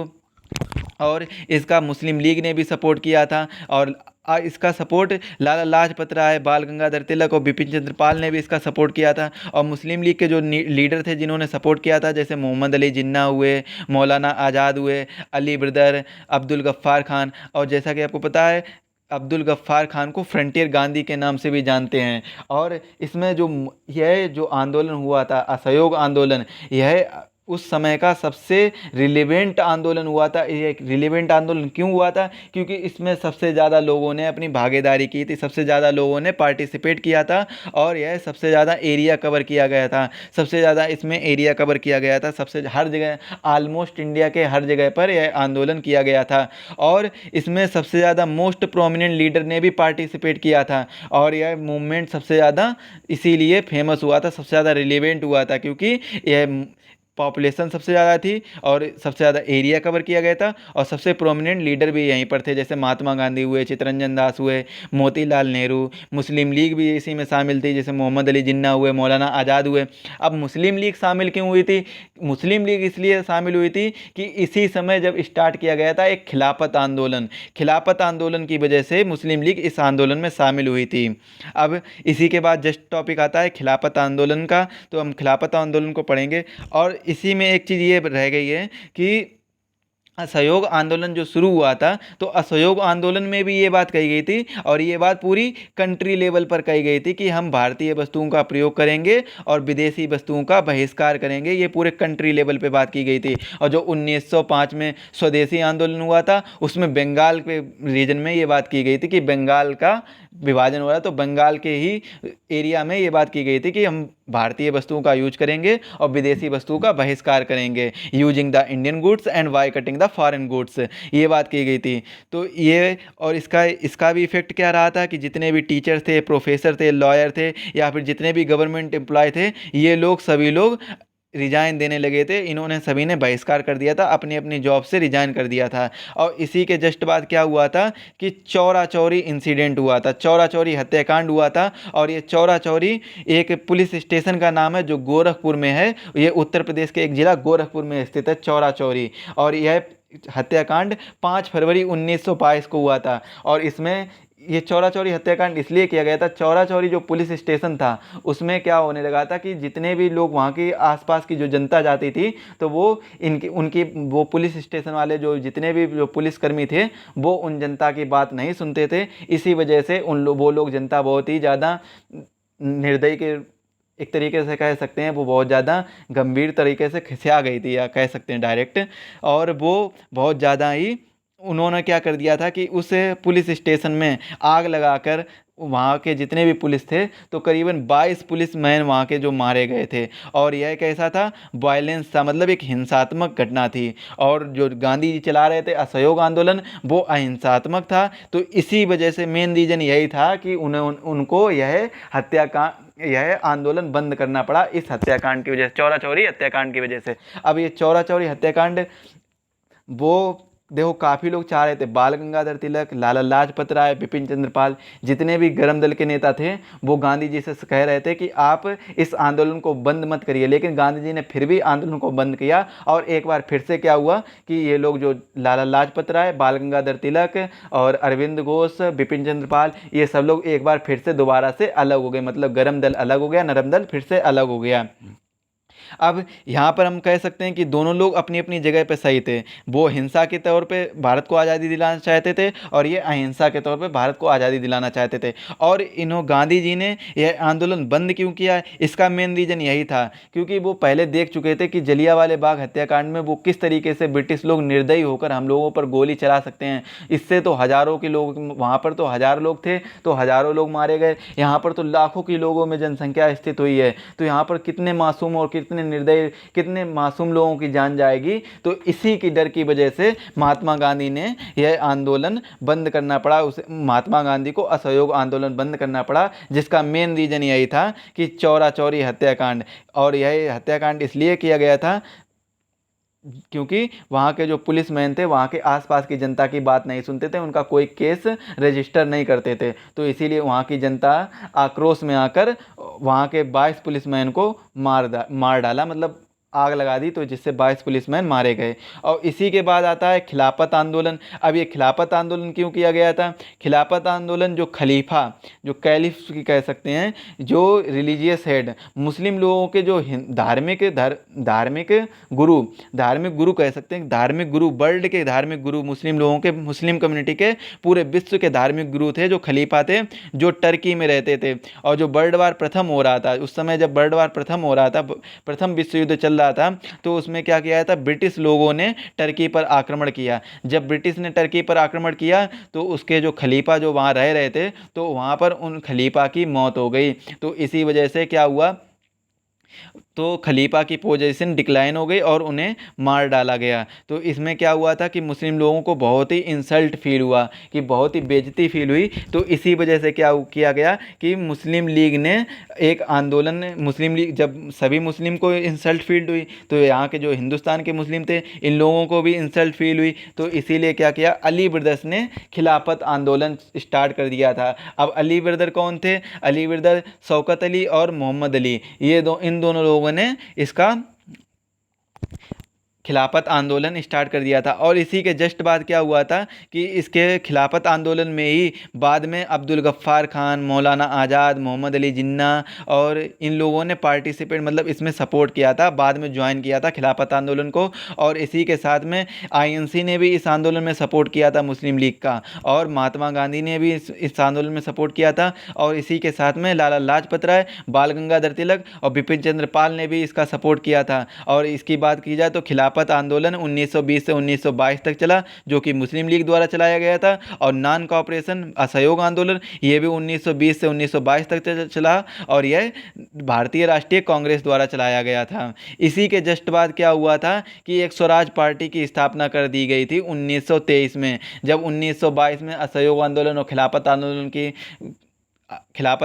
और इसका मुस्लिम लीग ने भी सपोर्ट किया था। और इसका सपोर्ट लाला लाजपत राय, बाल गंगाधर तिलक और बिपिन चंद्र पाल ने भी इसका सपोर्ट किया था। और मुस्लिम लीग के जो लीडर थे जिन्होंने सपोर्ट किया था, जैसे मोहम्मद अली जिन्ना हुए, मौलाना आज़ाद हुए, अली ब्रदर, अब्दुल गफ्फार खान, और जैसा कि आपको पता है अब्दुल गफ्फार खान को फ्रंटियर गांधी के नाम से भी जानते हैं। और इसमें जो यह जो आंदोलन हुआ था, असहयोग आंदोलन, यह उस समय का सबसे रिलेवेंट आंदोलन हुआ था। ये एक रिलेवेंट आंदोलन क्यों हुआ था? क्योंकि इसमें सबसे ज़्यादा लोगों ने अपनी भागीदारी की थी, सबसे ज़्यादा लोगों ने पार्टिसिपेट किया था, और यह सबसे ज़्यादा एरिया कवर किया गया था। सबसे ज़्यादा इसमें एरिया कवर किया गया था, सबसे हर जगह, ऑलमोस्ट इंडिया के हर जगह पर यह आंदोलन किया गया था। और इसमें सबसे ज़्यादा मोस्ट प्रोमिनेंट लीडर ने भी पार्टिसिपेट किया था। और यह मूवमेंट सबसे ज़्यादा इसीलिए फेमस हुआ था, सबसे ज़्यादा रिलेवेंट हुआ था, क्योंकि यह पॉपुलेशन सबसे ज़्यादा थी और सबसे ज़्यादा एरिया कवर किया गया था, और सबसे प्रोमिनेंट लीडर भी यहीं पर थे, जैसे महात्मा गांधी हुए, चित्तरंजन दास हुए, मोतीलाल नेहरू। मुस्लिम लीग भी इसी में शामिल थी, जैसे मोहम्मद अली जिन्ना हुए, मौलाना आज़ाद हुए। अब मुस्लिम लीग शामिल क्यों हुई थी? मुस्लिम लीग इसलिए शामिल हुई थी कि इसी समय जब स्टार्ट किया गया था एक खिलाफत आंदोलन, खिलाफत आंदोलन की वजह से मुस्लिम लीग इस आंदोलन में शामिल हुई थी। अब इसी के बाद जस्ट टॉपिक आता है खिलाफत आंदोलन का, तो हम खिलाफत आंदोलन को पढ़ेंगे। और इसी में एक चीज़ ये रह गई है कि असहयोग आंदोलन जो शुरू हुआ था, तो असहयोग आंदोलन में भी ये बात कही गई थी, और ये बात पूरी कंट्री लेवल पर कही गई थी कि हम भारतीय वस्तुओं का प्रयोग करेंगे और विदेशी वस्तुओं का बहिष्कार करेंगे। ये पूरे कंट्री लेवल पे बात की गई थी। और जो 1905 में स्वदेशी आंदोलन हुआ था, उसमें बंगाल के रीजन में ये बात की गई थी कि बंगाल का विभाजन हो रहा है, तो बंगाल के ही एरिया में ये बात की गई थी कि हम भारतीय वस्तुओं का यूज करेंगे और विदेशी वस्तुओं का बहिष्कार करेंगे, using the Indian goods and by cutting the foreign goods, ये बात की गई थी। तो ये, और इसका भी इफेक्ट क्या रहा था कि जितने भी टीचर थे, प्रोफेसर थे, लॉयर थे, या फिर जितने भी गवर्नमेंट एम्प्लॉय थे, ये लोग सभी लोग रिजाइन देने लगे थे। इन्होंने सभी ने बहिष्कार कर दिया था, अपनी अपनी जॉब से रिजाइन कर दिया था। और इसी के जस्ट बाद क्या हुआ था कि चौरा चौरी इंसिडेंट हुआ था, चौरा चौरी हत्याकांड हुआ था। और ये चौरा चौरी एक पुलिस स्टेशन का नाम है जो गोरखपुर में है, ये उत्तर प्रदेश के एक जिला गोरखपुर में स्थित है चौरा चौरी। और यह हत्याकांड 5 फरवरी 1922 को हुआ था। और इसमें ये चौरा चौरी हत्याकांड इसलिए किया गया था, चौरा चौरी जो पुलिस स्टेशन था उसमें क्या होने लगा था कि जितने भी लोग वहाँ की आसपास की जो जनता जाती थी, तो वो उनकी वो पुलिस स्टेशन वाले जो जितने भी जो पुलिसकर्मी थे, वो उन जनता की बात नहीं सुनते थे। इसी वजह से वो लोग जनता बहुत ही ज़्यादा निर्दयी के एक तरीके से कह सकते हैं, वो बहुत ज़्यादा गंभीर तरीके से खिसिया गई थी, या कह सकते हैं डायरेक्ट। और वो बहुत ज़्यादा ही उन्होंने क्या कर दिया था कि उस पुलिस स्टेशन में आग लगाकर वहाँ के जितने भी पुलिस थे, तो करीबन 22 पुलिसमैन वहाँ के जो मारे गए थे। और यह कैसा था, वायलेंस था, मतलब एक हिंसात्मक घटना थी। और जो गांधी जी चला रहे थे असहयोग आंदोलन, वो अहिंसात्मक था। तो इसी वजह से मेन रीज़न यही था कि उनको यह आंदोलन बंद करना पड़ा इस हत्याकांड की वजह से, चौरा चौरी हत्याकांड की वजह से। अब ये चौरा चौरी हत्याकांड वो देखो काफ़ी लोग चाह रहे थे, बाल गंगाधर तिलक, लाला लाजपत राय, बिपिन चंद्र पाल, जितने भी गरम दल के नेता थे, वो गांधी जी से कह रहे थे कि आप इस आंदोलन को बंद मत करिए। लेकिन गांधी जी ने फिर भी आंदोलन को बंद किया। और एक बार फिर से क्या हुआ कि ये लोग जो लाला लाजपत राय, बाल गंगाधर तिलक और अरविंद घोष, बिपिन चंद्र पाल, ये सब लोग एक बार फिर से दोबारा से अलग हो गए। मतलब गरम दल अलग हो गया, नरम दल फिर से अलग हो गया। अब यहाँ पर हम कह सकते हैं कि दोनों लोग अपनी अपनी जगह पे सही थे। वो हिंसा के तौर पे भारत को आज़ादी दिलाना चाहते थे, और ये अहिंसा के तौर पे भारत को आज़ादी दिलाना चाहते थे। और गांधी जी ने यह आंदोलन बंद क्यों किया, इसका मेन रीज़न यही था क्योंकि वो पहले देख चुके थे कि जलियांवाले बाग हत्याकांड में वो किस तरीके से ब्रिटिश लोग निर्दयी होकर हम लोगों पर गोली चला सकते हैं। इससे तो हज़ारों के लोग, वहाँ पर तो हज़ार लोग थे, तो हज़ारों लोग मारे गए। यहाँ पर तो लाखों की लोगों में जनसंख्या स्थित हुई है, तो यहाँ पर कितने मासूम और कितने निर्दयी, कितने मासूम लोगों की जान जाएगी। तो इसी की डर की वजह से महात्मा गांधी ने यह आंदोलन बंद करना पड़ा, उसे महात्मा गांधी को असहयोग आंदोलन बंद करना पड़ा, जिसका मेन रीजन यही था कि चौरा चौरी हत्याकांड। और यह हत्याकांड इसलिए किया गया था क्योंकि वहाँ के जो पुलिसमैन थे वहाँ के आसपास की जनता की बात नहीं सुनते थे, उनका कोई केस रजिस्टर नहीं करते थे। तो इसीलिए वहाँ की जनता आक्रोश में आकर वहाँ के 22 पुलिसमैन को मार डाला, मतलब आग लगा दी, तो जिससे 22 पुलिसमैन मारे गए। और इसी के बाद आता है खिलाफत आंदोलन। अब ये खिलाफत आंदोलन क्यों किया गया था? खिलाफत आंदोलन जो खलीफा, जो कैलिफ की कह सकते हैं, जो रिलीजियस हेड, मुस्लिम लोगों के जो धार्मिक गुरु कह सकते हैं, धार्मिक गुरु, वर्ल्ड के धार्मिक गुरु, मुस्लिम लोगों के, मुस्लिम कम्युनिटी के, पूरे विश्व के धार्मिक गुरु थे, जो खलीफा थे, जो टर्की में रहते थे। और जो वर्ल्ड वार प्रथम हो रहा था, उस समय जब वर्ल्ड वार प्रथम हो रहा था, प्रथम विश्व युद्ध चल रहा था, तो उसमें क्या किया था, ब्रिटिश लोगों ने टर्की पर आक्रमण किया। जब ब्रिटिश ने टर्की पर आक्रमण किया, तो उसके जो खलीफा जो वहाँ रह रहे थे, तो वहाँ पर उन खलीफा की मौत हो गई। तो इसी वजह से क्या हुआ, तो खलीफा की पोजीशन डिक्लाइन हो गई और उन्हें मार डाला गया। तो इसमें क्या हुआ था कि मुस्लिम लोगों को बहुत ही इंसल्ट फील हुआ, कि बहुत ही बेइज्जती फील हुई। तो इसी वजह से क्या किया गया कि मुस्लिम लीग ने एक आंदोलन, मुस्लिम लीग, जब सभी मुस्लिम को इंसल्ट फील हुई, तो यहाँ के जो हिंदुस्तान के मुस्लिम थे, इन लोगों को भी इंसल्ट फील हुई। तो इसीलिए क्या किया, अली ब्रदर्स ने खिलाफत आंदोलन स्टार्ट कर दिया था। अब अली ब्रदर कौन थे? अली ब्रदर शौकत अली और मोहम्मद अली, इन दोनों लोगों ने इसका खिलाफत आंदोलन स्टार्ट कर दिया था। और इसी के जस्ट बाद क्या हुआ था कि इसके खिलाफत आंदोलन में ही बाद में अब्दुल गफ्फार खान, मौलाना आज़ाद, मोहम्मद अली जिन्ना और इन लोगों ने पार्टिसिपेट, मतलब इसमें सपोर्ट किया था, बाद में ज्वाइन किया था खिलाफत आंदोलन को। और इसी के साथ में आईएनसी ने भी इस आंदोलन में सपोर्ट किया था, मुस्लिम लीग का, और महात्मा गांधी ने भी इस आंदोलन में सपोर्ट किया था। और इसी के साथ में लाला लाजपत राय, बाल गंगाधर तिलक और बिपिन चंद्र पाल ने भी इसका सपोर्ट किया था। और इसकी बात की जाए तो खिलाफत आंदोलन 1920 से 1922 तक चला, जो कि मुस्लिम लीग द्वारा चलाया गया था। और नॉन कॉपरेशन असहयोग आंदोलन, ये भी 1920 से 1922 तक चला, और यह भारतीय राष्ट्रीय कांग्रेस द्वारा चलाया गया था। इसी के जस्ट बाद क्या हुआ था कि एक स्वराज पार्टी की स्थापना कर दी गई थी 1923 में। जब 1922 में असहयोग आंदोलन और खिलाफत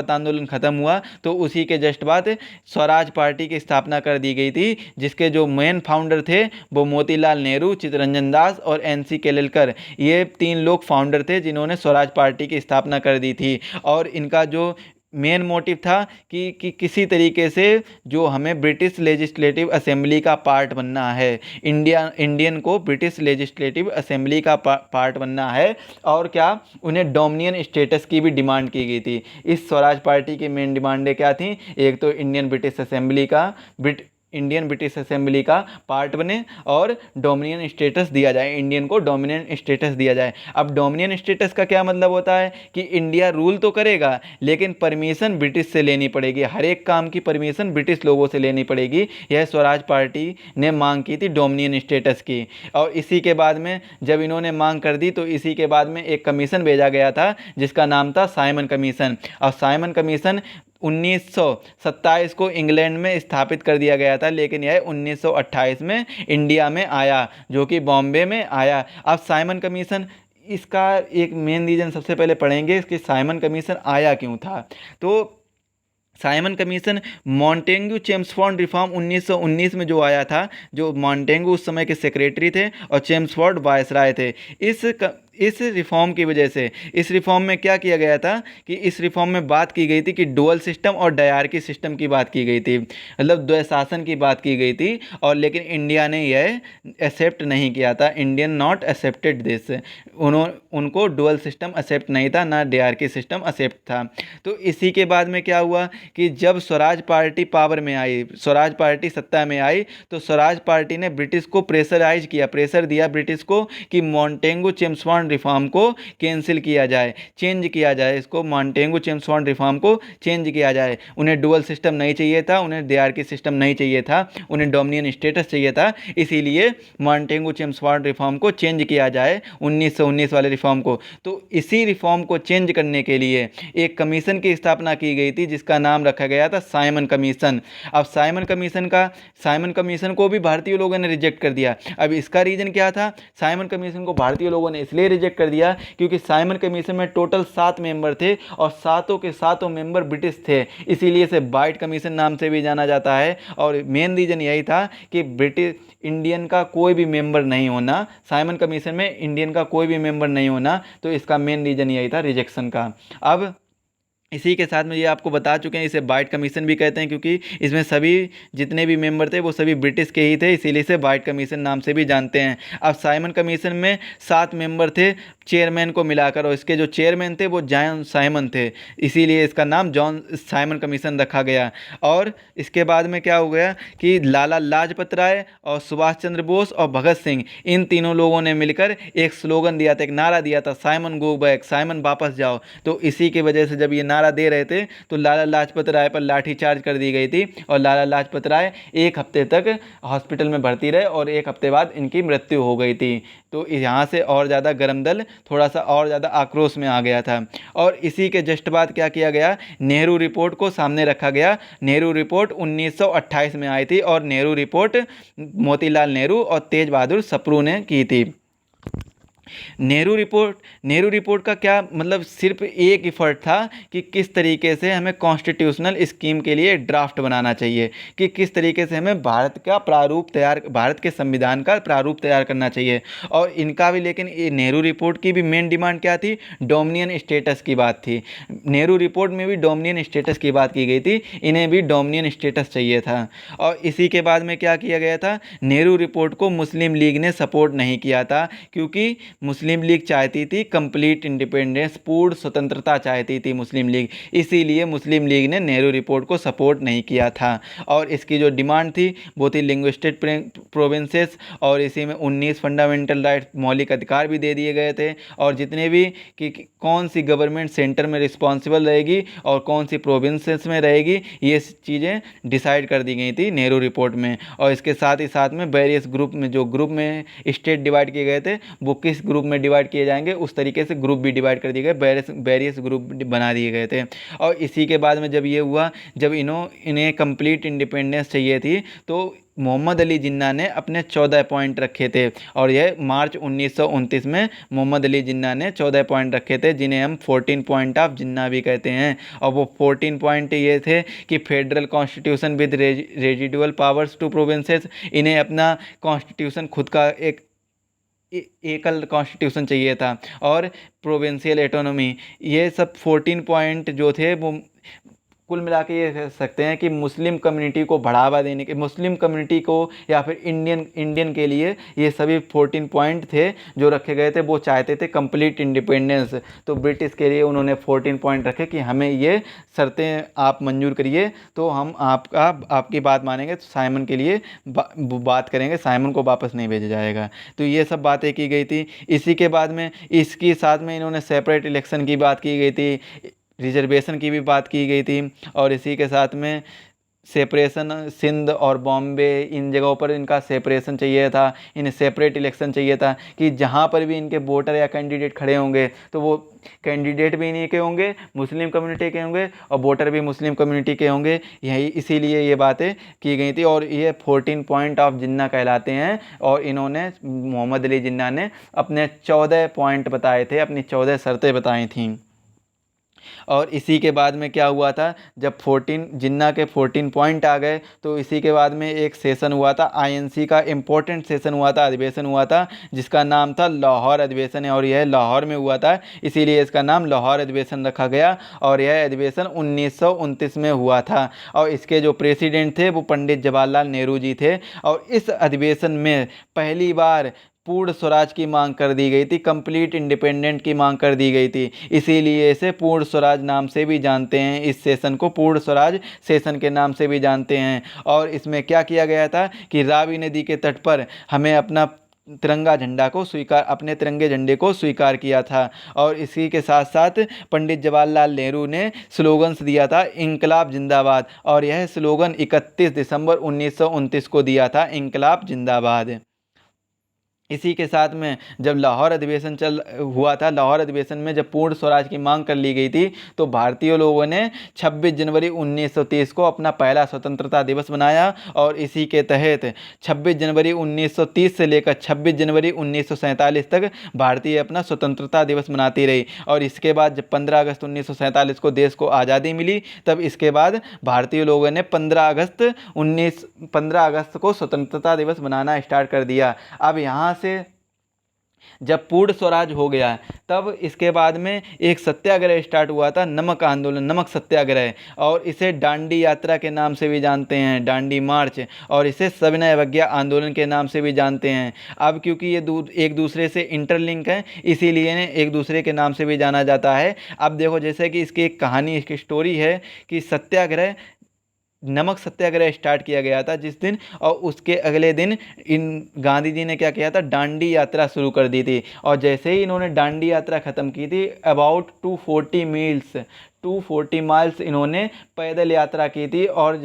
आंदोलन खत्म हुआ, तो उसी के जस्ट बाद स्वराज पार्टी की स्थापना कर दी गई थी, जिसके जो मेन फाउंडर थे वो मोतीलाल नेहरू, चित्तरंजन दास और एनसी केलकर, ये 3 लोग फाउंडर थे जिन्होंने स्वराज पार्टी की स्थापना कर दी थी। और इनका जो मेन मोटिव था कि किसी तरीके से जो हमें ब्रिटिश लेजिस्लेटिव असेंबली का पार्ट बनना है, इंडियन को ब्रिटिश लेजिस्लेटिव असेंबली का पार्ट बनना है। और क्या, उन्हें डोमिनियन स्टेटस की भी डिमांड की गई थी। इस स्वराज पार्टी की मेन डिमांडें क्या थी? एक तो इंडियन ब्रिटिश असेंबली का पार्ट बने और डोमिनियन स्टेटस दिया जाए, इंडियन को डोमिनियन स्टेटस दिया जाए। अब डोमिनियन स्टेटस का क्या मतलब होता है कि इंडिया रूल तो करेगा, लेकिन परमिशन ब्रिटिश से लेनी पड़ेगी, हर एक काम की परमिशन ब्रिटिश लोगों से लेनी पड़ेगी। यह स्वराज पार्टी ने मांग की थी डोमिनियन स्टेटस की। और इसी के बाद में जब इन्होंने मांग कर दी, तो इसी के बाद में एक कमीशन भेजा गया था, जिसका नाम था साइमन कमीशन। और साइमन कमीशन 1927 को इंग्लैंड में स्थापित कर दिया गया था, लेकिन यह 1928 में इंडिया में आया, जो कि बॉम्बे में आया। अब साइमन कमीशन, इसका एक मेन रीज़न सबसे पहले पढ़ेंगे कि साइमन कमीशन आया क्यों था। तो Simon Commission Montagu Chelmsford reform 1919 में जो आया था, जो मॉन्टेग्यू उस समय के सेक्रेटरी थे और चेम्सफोर्ड वायसराय थे। इस रिफॉर्म की वजह से, इस रिफॉर्म में क्या किया गया था कि इस रिफॉर्म में बात की गई थी कि डुअल सिस्टम और डायरकी सिस्टम की बात की गई थी, मतलब द्वैशासन की बात की गई थी। और लेकिन इंडिया ने यह एक्सेप्ट नहीं किया था, इंडियन नॉट एक्सेप्टेड दिस, उनको डुअल सिस्टम एक्सेप्ट नहीं था, ना डायरकी सिस्टम एक्सेप्ट था। तो इसी के बाद में क्या हुआ कि जब स्वराज पार्टी पावर में आई, स्वराज पार्टी सत्ता में आई, तो स्वराज पार्टी ने ब्रिटिश को प्रेशर दिया ब्रिटिश को कि मॉन्टेग्यू चेम्सफोर्ड रिफॉर्म को कैंसिल किया जाए, चेंज किया जाए, इसको मॉन्टेग्यू चेम्सफोर्ड रिफॉर्म को चेंज किया जाए। उन्हें डुअल सिस्टम नहीं चाहिए था, उन्हें डायरकी सिस्टम नहीं चाहिए था, उन्हें डोमिनियन स्टेटस चाहिए था। इसीलिए मॉन्टेग्यू चेम्सफोर्ड रिफॉर्म को चेंज किया जाए, 1919 वाले रिफॉर्म को। तो इसी रिफॉर्म को चेंज करने के लिए एक कमीशन की स्थापना की गई थी, जिसका नाम रखा गया था साइमन कमीशन। अब साइमन कमीशन को भी भारतीय लोगों ने रिजेक्ट कर दिया। अब इसका रीजन क्या था? साइमन कमीशन को भारतीय लोगों ने इसलिए रिजेक्ट कर दिया क्योंकि साइमन कमीशन में टोटल 7 मेंबर थे और सातों के सातों मेंबर ब्रिटिश थे, इसीलिए इसे वाइट कमीशन नाम से भी जाना जाता है। और मेन रीजन यही था कि ब्रिटिश इंडियन का कोई भी मेंबर नहीं होना, साइमन कमीशन में इंडियन का कोई भी मेंबर नहीं होना, तो इसका मेन रीजन यही था रिजेक्शन का। अब इसी के साथ में ये आपको बता चुके हैं, इसे वाइट कमीशन भी कहते हैं क्योंकि इसमें सभी जितने भी मेंबर थे वो सभी ब्रिटिश के ही थे, इसीलिए इसे वाइट कमीशन नाम से भी जानते हैं। अब साइमन कमीशन में 7 मेंबर थे चेयरमैन को मिलाकर, और इसके जो चेयरमैन थे वो जॉन साइमन थे, इसीलिए इसका नाम जॉन साइमन कमीशन रखा गया। और इसके बाद में क्या हो गया कि लाला लाजपत राय और सुभाष चंद्र बोस और भगत सिंह, इन तीनों लोगों ने मिलकर एक स्लोगन दिया था, एक नारा दिया था, साइमन गो बैक, साइमन वापस जाओ। तो इसी की वजह से जब ये नारा दे रहे थे तो लाला लाजपत राय पर लाठीचार्ज कर दी गई थी, और लाला लाजपत राय 1 हफ्ते तक हॉस्पिटल में भर्ती रहे और 1 हफ्ते बाद इनकी मृत्यु हो गई थी। तो यहाँ से और ज़्यादा गरम दल थोड़ा सा और ज़्यादा आक्रोश में आ गया था। और इसी के जस्ट बाद क्या किया गया, नेहरू रिपोर्ट को सामने रखा गया। नेहरू रिपोर्ट 1928 में आई थी, और नेहरू रिपोर्ट मोतीलाल नेहरू और तेज बहादुर सप्रू ने की थी। नेहरू रिपोर्ट का क्या मतलब, सिर्फ एक इफ़र्ट था कि किस तरीके से हमें कॉन्स्टिट्यूशनल स्कीम के लिए ड्राफ्ट बनाना चाहिए, कि किस तरीके से हमें भारत के संविधान का प्रारूप तैयार करना चाहिए। और इनका भी, लेकिन ये नेहरू रिपोर्ट की भी मेन डिमांड क्या थी, डोमिनियन स्टेटस की बात थी। नेहरू रिपोर्ट में भी डोमिनियन स्टेटस की बात की गई थी, इन्हें भी डोमिनियन स्टेटस चाहिए था। और इसी के बाद में क्या किया गया था, नेहरू रिपोर्ट को मुस्लिम लीग ने सपोर्ट नहीं किया था, क्योंकि मुस्लिम लीग चाहती थी कंप्लीट इंडिपेंडेंस, पूर्ण स्वतंत्रता चाहती थी मुस्लिम लीग, इसीलिए मुस्लिम लीग ने नेहरू रिपोर्ट को सपोर्ट नहीं किया था। और इसकी जो डिमांड थी वो थी लिंग्विस्टिक प्रोविंसेस, और इसी में 19 फंडामेंटल राइट, मौलिक अधिकार भी दे दिए गए थे। और जितने भी कि कौन सी गवर्नमेंट सेंटर में रिस्पॉन्सिबल रहेगी और कौन सी प्रोविंसेस में रहेगी, ये चीज़ें डिसाइड कर दी गई थी नेहरू रिपोर्ट में। और इसके साथ ही साथ में वेरियस ग्रुप में, जो ग्रुप में स्टेट डिवाइड किए गए थे वो किस ग्रुप में डिवाइड किए जाएंगे, उस तरीके से ग्रुप भी डिवाइड कर दिए गए, वेरियस ग्रुप बना दिए गए थे। और इसी के बाद में जब ये हुआ, जब इन्हें कंप्लीट इंडिपेंडेंस चाहिए थी, तो मोहम्मद अली जिन्ना ने अपने 14 पॉइंट रखे थे। और यह मार्च 1929 में मोहम्मद अली जिन्ना ने 14 पॉइंट रखे थे, जिन्हें हम 14 पॉइंट ऑफ जिन्ना भी कहते हैं। और वो 14 पॉइंट ये थे कि federal constitution with residual powers to provinces, इन्हें अपना कॉन्स्टिट्यूशन खुद का एक एकल कॉन्स्टिट्यूशन चाहिए था, और प्रोविंशियल एटोनॉमी, ये सब 14 पॉइंट जो थे वो कुल मिला के ये कह सकते हैं कि मुस्लिम कम्युनिटी को बढ़ावा देने के, मुस्लिम कम्युनिटी को या फिर इंडियन के लिए ये सभी 14 पॉइंट थे जो रखे गए थे। वो चाहते थे कंप्लीट इंडिपेंडेंस, तो ब्रिटिश के लिए उन्होंने 14 पॉइंट रखे कि हमें ये शर्तें आप मंजूर करिए तो हम आपकी बात मानेंगे, तो साइमन के लिए बात करेंगे, साइमन को वापस नहीं भेजा जाएगा। तो ये सब बातें की गई थी। इसी के बाद में इसके साथ में इन्होंने सेपरेट इलेक्शन की बात की गई थी, रिजर्वेशन की भी बात की गई थी, और इसी के साथ में सेपरेशन, सिंध और बॉम्बे इन जगहों पर इनका सेपरेशन चाहिए था, इन्हें सेपरेट इलेक्शन चाहिए था कि जहाँ पर भी इनके वोटर या कैंडिडेट खड़े होंगे तो वो कैंडिडेट भी इन्हीं के होंगे, मुस्लिम कम्युनिटी के होंगे, और वोटर भी मुस्लिम कम्युनिटी के होंगे। यही इसीलिए ये बातें की गई थी, और ये 14 पॉइंट ऑफ जिन्ना कहलाते हैं। और इन्होंने, मोहम्मद अली जिन्ना ने अपने 14 पॉइंट बताए थे, अपनी 14 शर्तें बताई थीं। और इसी के बाद में क्या हुआ था, जब 14 जिन्ना के 14 पॉइंट आ गए तो इसी के बाद में एक सेशन हुआ था, आईएनसी का इम्पोर्टेंट सेशन हुआ था, अधिवेशन हुआ था, जिसका नाम था लाहौर अधिवेशन, और यह लाहौर में हुआ था, इसीलिए इसका नाम लाहौर अधिवेशन रखा गया। और यह अधिवेशन 1929 में हुआ था, और इसके जो प्रेसिडेंट थे वो पंडित जवाहरलाल नेहरू जी थे। और इस अधिवेशन में पहली बार पूर्ण स्वराज की मांग कर दी गई थी, कंप्लीट इंडिपेंडेंट की मांग कर दी गई थी, इसीलिए इसे पूर्ण स्वराज नाम से भी जानते हैं, इस सेशन को पूर्ण स्वराज सेशन के नाम से भी जानते हैं। और इसमें क्या किया गया था कि रावी नदी के तट पर हमें अपना तिरंगा झंडा को स्वीकार, अपने तिरंगे झंडे को स्वीकार किया था। और इसी के साथ साथ पंडित जवाहरलाल नेहरू ने स्लोगन्स दिया था, इंकलाब जिंदाबाद, और यह स्लोगन 31 दिसंबर 1929 को दिया था, इंकलाब जिंदाबाद। इसी के साथ में जब लाहौर अधिवेशन हुआ था, लाहौर अधिवेशन में जब पूर्ण स्वराज की मांग कर ली गई थी, तो भारतीय लोगों ने 26 जनवरी 1930 को अपना पहला स्वतंत्रता दिवस मनाया। और इसी के तहत 26 जनवरी 1930 से लेकर 26 जनवरी 1947 तक भारतीय अपना स्वतंत्रता दिवस मनाती रही। और इसके बाद जब 15 अगस्त 1947 को देश को आज़ादी मिली, तब इसके बाद भारतीय लोगों ने 15 अगस्त को स्वतंत्रता दिवस मनाना स्टार्ट कर दिया। अब यहाँ से जब पूर्ण स्वराज हो गया तब इसके बाद में एक सत्याग्रह स्टार्ट हुआ था, नमक आंदोलन, नमक सत्याग्रह, और इसे डांडी यात्रा के नाम से भी जानते हैं, डांडी मार्च, और इसे सविनय अवज्ञा आंदोलन के नाम से भी जानते हैं। अब क्योंकि ये एक दूसरे से इंटरलिंक हैं, इसीलिए इन्हें एक दूसरे के नाम से भी जाना जाता है। अब देखो, जैसे कि इसकी एक कहानी, इसकी स्टोरी है कि सत्याग्रह, नमक सत्याग्रह स्टार्ट किया गया था जिस दिन, और उसके अगले दिन इन गांधी जी ने क्या किया था, डांडी यात्रा शुरू कर दी थी। और जैसे ही इन्होंने डांडी यात्रा ख़त्म की थी, अबाउट 240 माइल्स इन्होंने पैदल यात्रा की थी। और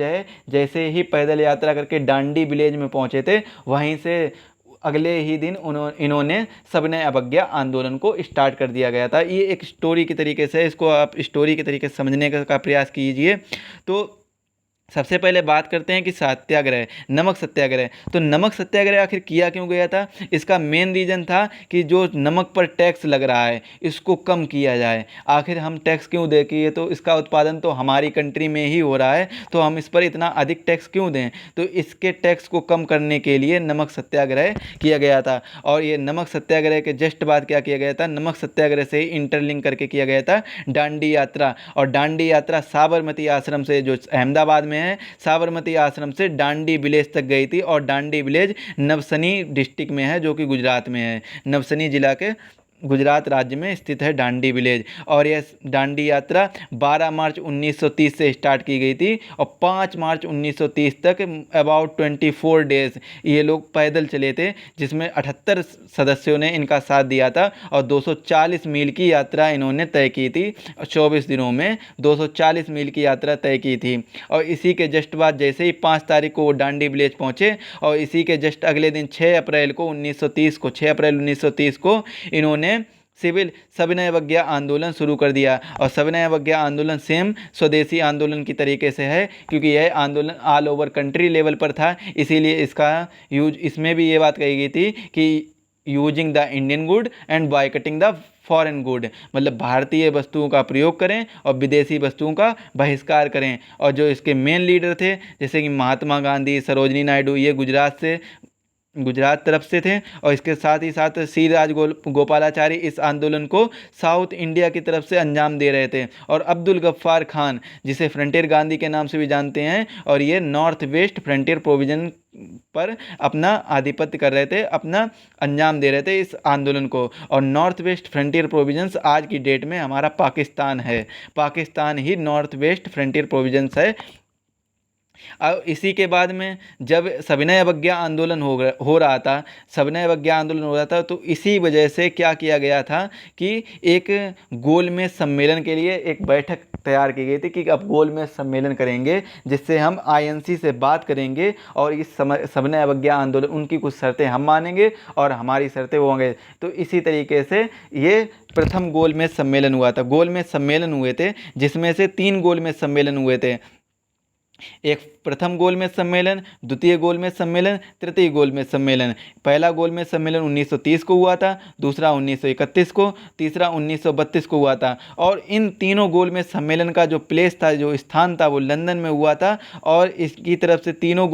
जैसे ही पैदल यात्रा करके डांडी विलेज में पहुंचे थे, वहीं से अगले ही दिन इन्होंने सविनय अवज्ञा आंदोलन को स्टार्ट कर दिया गया था। ये एक स्टोरी के तरीके से, इसको आप स्टोरी के तरीके से समझने का प्रयास कीजिए। तो सबसे पहले बात करते हैं कि सत्याग्रह, नमक सत्याग्रह। तो नमक सत्याग्रह आखिर किया क्यों गया था? इसका मेन रीज़न था कि जो नमक पर टैक्स लग रहा है इसको कम किया जाए। आखिर हम टैक्स क्यों दें? कि ये तो इसका उत्पादन तो हमारी कंट्री में ही हो रहा है, तो हम इस पर इतना अधिक टैक्स क्यों दें? तो इसके टैक्स को कम करने के लिए नमक सत्याग्रह किया गया था। और ये नमक सत्याग्रह के जस्ट बाद क्या किया गया था? नमक सत्याग्रह से ही इंटरलिंक करके किया गया था डांडी यात्रा। और डांडी यात्रा साबरमती आश्रम से, जो अहमदाबाद में है, साबरमती आश्रम से डांडी विलेज तक गई थी। और डांडी विलेज नवसनी डिस्ट्रिक्ट में है, जो कि गुजरात में है, नवसनी जिला के गुजरात राज्य में स्थित है डांडी विलेज। और यह डांडी यात्रा 12 मार्च 1930 से स्टार्ट की गई थी और 5 मार्च 1930 तक अबाउट 24 डेज ये लोग पैदल चले थे, जिसमें 78 सदस्यों ने इनका साथ दिया था। और 240 मील की यात्रा इन्होंने तय की थी, 24 दिनों में 240 मील की यात्रा तय की थी। और इसी के जस्ट बाद जैसे ही 5 तारीख को वो डांडी विलेज पहुँचे, और इसी के जस्ट अगले दिन 6 अप्रैल 1930 को इन्होंने सिविल सविनय अवज्ञा आंदोलन शुरू कर दिया। और सविनय अवज्ञा आंदोलन सेम स्वदेशी आंदोलन की तरीके से है, क्योंकि यह आंदोलन ऑल ओवर कंट्री लेवल पर था, इसीलिए इसका यूज, इसमें भी ये बात कही गई थी कि using the Indian good and boycotting the foreign good, मतलब भारतीय वस्तुओं का प्रयोग करें और विदेशी वस्तुओं का बहिष्कार करें। और जो इसके मेन लीडर थे, जैसे कि महात्मा गांधी, सरोजनी नायडू, ये गुजरात तरफ से थे। और इसके साथ ही साथ सी राजगोपालाचारी इस आंदोलन को साउथ इंडिया की तरफ से अंजाम दे रहे थे। और अब्दुल गफ्फार खान, जिसे फ्रंटियर गांधी के नाम से भी जानते हैं, और ये नॉर्थ वेस्ट फ्रंटियर प्रोविजन पर अपना आधिपत्य कर रहे थे, अपना अंजाम दे रहे थे इस आंदोलन को। और नॉर्थ वेस्ट फ्रंटियर प्रोविजंस आज की डेट में हमारा पाकिस्तान है, पाकिस्तान ही नॉर्थ वेस्ट फ्रंटियर प्रोविजंस है। अब इसी के बाद में जब सविनय अवज्ञा आंदोलन हो रहा था, सविनय अवज्ञा आंदोलन हो रहा था, तो इसी वजह से क्या किया गया था कि एक गोलमेज सम्मेलन के लिए एक बैठक तैयार की गई थी कि अब गोलमेज सम्मेलन करेंगे, जिससे हम आईएनसी से बात करेंगे और इस सविनय अवज्ञा आंदोलन, उनकी कुछ शर्तें हम मानेंगे और हमारी शर्तें वो होंगे। तो इसी तरीके से ये प्रथम गोलमेज सम्मेलन हुआ था। गोलमेज सम्मेलन हुए थे, जिसमें से 3 गोलमेज सम्मेलन हुए थे। एक प्रथम गोलमेज सम्मेलन, द्वितीय गोलमेज सम्मेलन, तृतीय गोलमेज सम्मेलन। पहला गोलमेज सम्मेलन 1930 को हुआ था, दूसरा 1931 को, तीसरा 1932 को हुआ था। और इन तीनों गोलमेज सम्मेलन का जो प्लेस था, जो स्थान था, वो लंदन में हुआ था। और इसकी तरफ से तीनों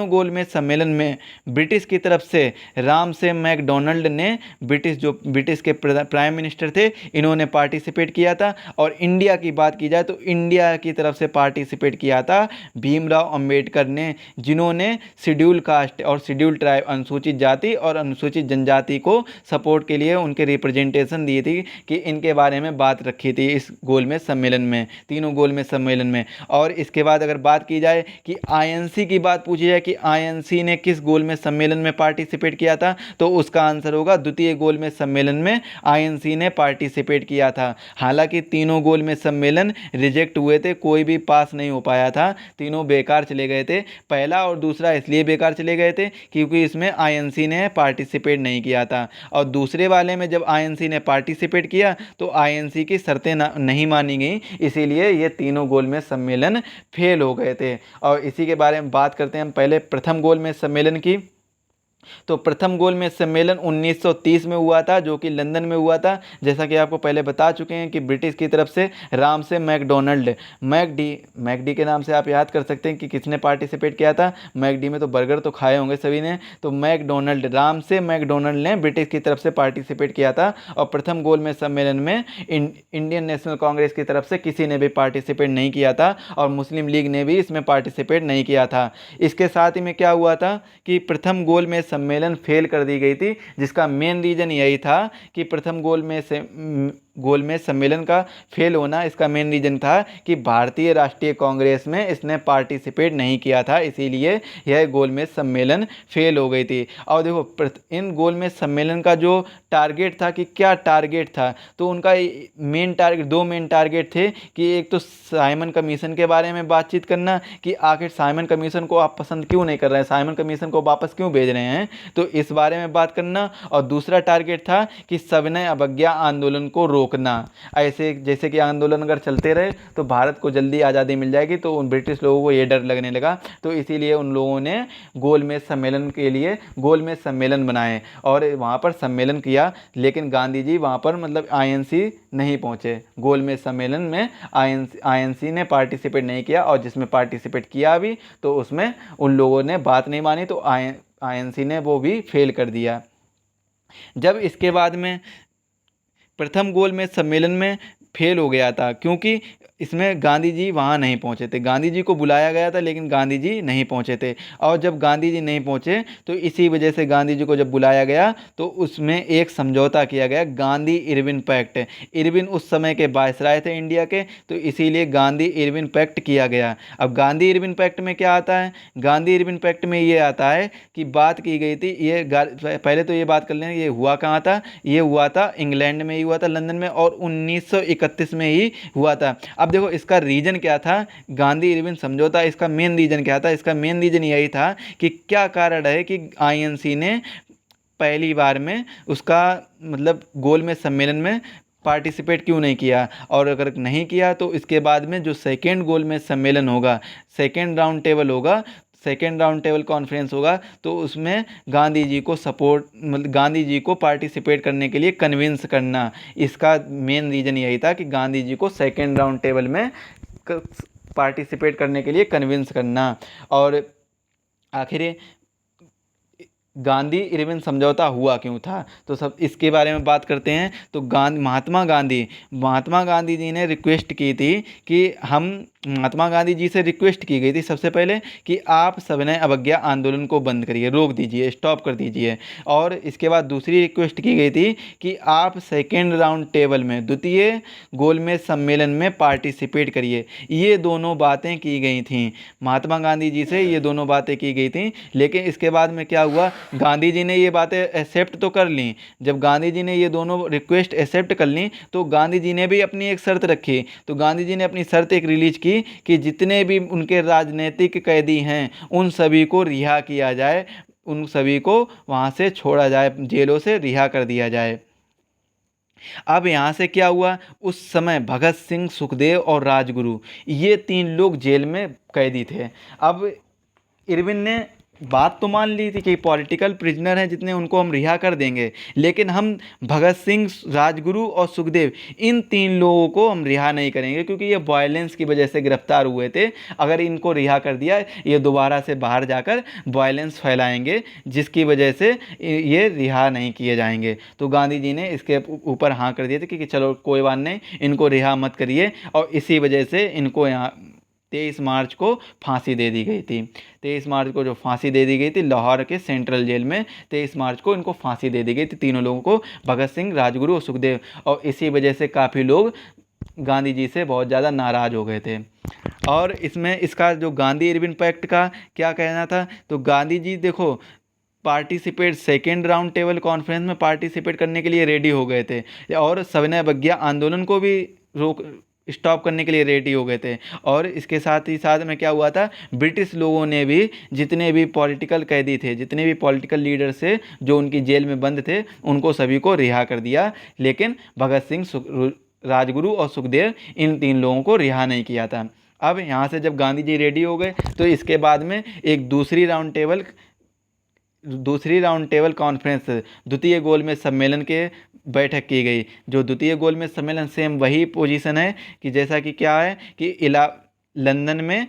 गोलमेज सम्मेलन में ब्रिटिश की तरफ से रामसे मैकडोनाल्ड ने, ब्रिटिश के प्राइम मिनिस्टर थे, इन्होंने पार्टिसिपेट किया था। और इंडिया की बात की जाए तो इंडिया की तरफ से पार्टिसिपेट किया था भीमराव अंबेडकर ने, जिन्होंने शेड्यूल कास्ट और शेड्यूल ट्राइब, अनुसूचित जाति और अनुसूचित जनजाति को सपोर्ट के लिए उनके रिप्रेजेंटेशन दी थी, कि इनके बारे में बात रखी थी इस गोलमेज सम्मेलन में, तीनों गोलमेज सम्मेलन में। और इसके बाद अगर बात की जाए कि आईएनसी की बात पूछी जाए कि आईएनसी ने किस गोलमेज सम्मेलन में पार्टिसिपेट किया था, तो उसका आंसर होगा द्वितीय गोलमेज सम्मेलन में आईएनसी ने पार्टिसिपेट किया था। हालांकि तीनों गोलमेज सम्मेलन रिजेक्ट हुए थे, कोई भी पास नहीं हो पाया था, तीनों बेकार चले गए थे। पहला और दूसरा इसलिए बेकार चले गए थे क्योंकि इसमें आईएनसी ने पार्टिसिपेट नहीं किया था। और दूसरे वाले में जब आईएनसी ने पार्टिसिपेट किया तो आईएनसी की शर्तें नहीं मानी गई, इसीलिए ये तीनों गोलमेज सम्मेलन फेल हो गए थे। और इसी के बारे में बात करते हैं हम पहले प्रथम गोलमेज सम्मेलन की। तो प्रथम गोलमेज सम्मेलन 1930 में हुआ था, जो कि लंदन में हुआ था। जैसा कि आपको पहले बता चुके हैं कि ब्रिटिश की तरफ से राम से मैकडोनल्ड, मैकडी के नाम से आप याद कर सकते हैं कि किसने पार्टिसिपेट किया था। मैकडी में तो बर्गर तो खाए होंगे सभी ने, तो मैकडोनल्ड, राम से मैकडोनल्ड ने ब्रिटिश की तरफ से पार्टिसिपेट किया था। और प्रथम गोलमेज सम्मेलन में इंडियन नेशनल कांग्रेस की तरफ से किसी ने भी पार्टिसिपेट नहीं किया था, और मुस्लिम लीग ने भी इसमें पार्टिसिपेट नहीं किया था। इसके साथ ही में क्या हुआ था कि प्रथम गोलमेज सम्मेलन फेल कर दी गई थी, जिसका मेन रीज़न यही था कि प्रथम गोलमेज सम्मेलन का फेल होना, इसका मेन रीज़न था कि भारतीय राष्ट्रीय कांग्रेस में इसने पार्टिसिपेट नहीं किया था, इसीलिए यह गोलमेज सम्मेलन फेल हो गई थी। और देखो इन गोलमेज सम्मेलन का जो टारगेट था, कि क्या टारगेट था, तो उनका मेन टारगेट, दो मेन टारगेट थे कि एक तो साइमन कमीशन के बारे में बातचीत करना कि आखिर साइमन कमीशन को आप पसंद क्यों नहीं कर रहे हैं, साइमन कमीशन को वापस क्यों भेज रहे हैं, तो इस बारे में बात करना। और दूसरा टारगेट था कि सविनय अवज्ञा आंदोलन को रोकना। ऐसे जैसे कि आंदोलन अगर चलते रहे तो भारत को जल्दी आज़ादी मिल जाएगी, तो उन ब्रिटिश लोगों को ये डर लगने लगा, तो इसीलिए उन लोगों ने गोलमेज सम्मेलन के लिए गोलमेज सम्मेलन बनाए और वहाँ पर सम्मेलन किया। लेकिन गांधी जी वहाँ पर मतलब आईएनसी नहीं पहुँचे, गोलमेज सम्मेलन में आईएनसी ने पार्टिसिपेट नहीं किया, और जिसमें पार्टिसिपेट किया भी तो उसमें उन लोगों ने बात नहीं मानी, तो आईएनसी ने वो भी फेल कर दिया। जब इसके बाद में प्रथम गोलमेज सम्मेलन में फेल हो गया था, क्योंकि इसमें गांधी जी वहाँ नहीं पहुँचे थे। गांधी जी को बुलाया गया था लेकिन गांधी जी नहीं पहुँचे थे, और जब गांधी जी नहीं पहुँचे तो इसी वजह से गांधी जी को जब बुलाया गया तो उसमें एक समझौता किया गया, गांधी इरविन पैक्ट। इरविन उस समय के वायसराय थे इंडिया के, तो इसीलिए गांधी इरविन पैक्ट किया गया। अब गांधी इरविन पैक्ट में क्या आता है, गांधी इरविन पैक्ट में ये आता है कि बात की गई थी, ये पहले तो ये बात कर लें, ये हुआ कहाँ था, ये हुआ था इंग्लैंड में ही हुआ था, लंदन में, और 1931 में ही हुआ था। अब देखो इसका रीज़न क्या था, गांधी इरविन समझौता, इसका मेन रीज़न क्या था, इसका मेन रीज़न यही था कि क्या कारण है कि आईएनसी ने पहली बार में उसका मतलब गोलमेज सम्मेलन में पार्टिसिपेट क्यों नहीं किया, और अगर नहीं किया तो इसके बाद में जो सेकेंड गोलमेज सम्मेलन होगा, सेकेंड राउंड टेबल होगा, सेकेंड राउंड टेबल कॉन्फ्रेंस होगा, तो उसमें गांधी जी को सपोर्ट मतलब गांधी जी को पार्टिसिपेट करने के लिए कन्विंस करना, इसका मेन रीज़न यही था कि गांधी जी को सेकेंड राउंड टेबल में पार्टिसिपेट करने के लिए कन्विंस करना। और आखिर गांधी इरविन समझौता हुआ क्यों था, तो सब इसके बारे में बात करते हैं। तो महात्मा गांधी जी ने रिक्वेस्ट की थी कि महात्मा गांधी जी से रिक्वेस्ट की गई थी सबसे पहले कि आप सविनय अवज्ञा आंदोलन को बंद करिए, रोक दीजिए, स्टॉप कर दीजिए। और इसके बाद दूसरी रिक्वेस्ट की गई थी कि आप सेकेंड राउंड टेबल में, द्वितीय गोलमेज सम्मेलन में पार्टिसिपेट करिए। ये दोनों बातें की गई थीं, महात्मा गांधी जी से ये दोनों बातें की गई थीं। लेकिन इसके बाद में क्या हुआ, गांधी जी ने ये बातें एक्सेप्ट तो कर ली। जब गांधी जी ने ये दोनों रिक्वेस्ट एक्सेप्ट कर ली तो गांधी जी ने भी अपनी एक शर्त रखी। तो गांधी जी ने अपनी शर्त एक रिलीज की कि जितने भी उनके राजनीतिक कैदी हैं उन सभी को रिहा किया जाए, उन सभी को वहाँ से छोड़ा जाए, जेलों से रिहा कर दिया जाए। अब यहाँ से क्या हुआ, उस समय भगत सिंह, सुखदेव और राजगुरु, ये 3 लोग जेल में कैदी थे। अब इरविन ने बात तो मान ली थी कि पॉलिटिकल प्रिजनर हैं जितने, उनको हम रिहा कर देंगे, लेकिन हम भगत सिंह, राजगुरु और सुखदेव, इन 3 लोगों को हम रिहा नहीं करेंगे, क्योंकि ये वायलेंस की वजह से गिरफ्तार हुए थे। अगर इनको रिहा कर दिया, ये दोबारा से बाहर जाकर वायलेंस फैलाएंगे, जिसकी वजह से ये रिहा नहीं किए जाएंगे। तो गांधी जी ने इसके ऊपर हाँ कर दिए थे कि चलो कोई बात नहीं, इनको रिहा मत करिए। और इसी वजह से इनको यहाँ 23 मार्च को फांसी दे दी गई थी। 23 मार्च को जो फांसी दे दी गई थी लाहौर के सेंट्रल जेल में, 23 मार्च को इनको फांसी दे दी गई थी, तीनों लोगों को, भगत सिंह, राजगुरु और सुखदेव। और इसी वजह से काफ़ी लोग गांधी जी से बहुत ज़्यादा नाराज़ हो गए थे। और इसमें इसका जो गांधी इरविन पैक्ट का क्या कहना था, तो गांधी जी देखो participate second round table conference में पार्टिसिपेट करने के लिए रेडी हो गए थे, और सविनय अवज्ञा आंदोलन को भी स्टॉप करने के लिए रेडी हो गए थे। और इसके साथ ही साथ में क्या हुआ था, ब्रिटिश लोगों ने भी जितने भी पॉलिटिकल कैदी थे, जितने भी पॉलिटिकल लीडर थे जो उनकी जेल में बंद थे, उनको सभी को रिहा कर दिया। लेकिन भगत सिंह, राजगुरु और सुखदेव, इन 3 लोगों को रिहा नहीं किया था। अब यहाँ से जब गांधी जी रेडी हो गए तो इसके बाद में एक दूसरी राउंड टेबल दूसरी राउंड टेबल कॉन्फ्रेंस द्वितीय गोलमेज सम्मेलन के बैठक की गई। जो द्वितीय गोलमेज सम्मेलन सेम वही पोजीशन है कि जैसा कि क्या है कि लंदन में,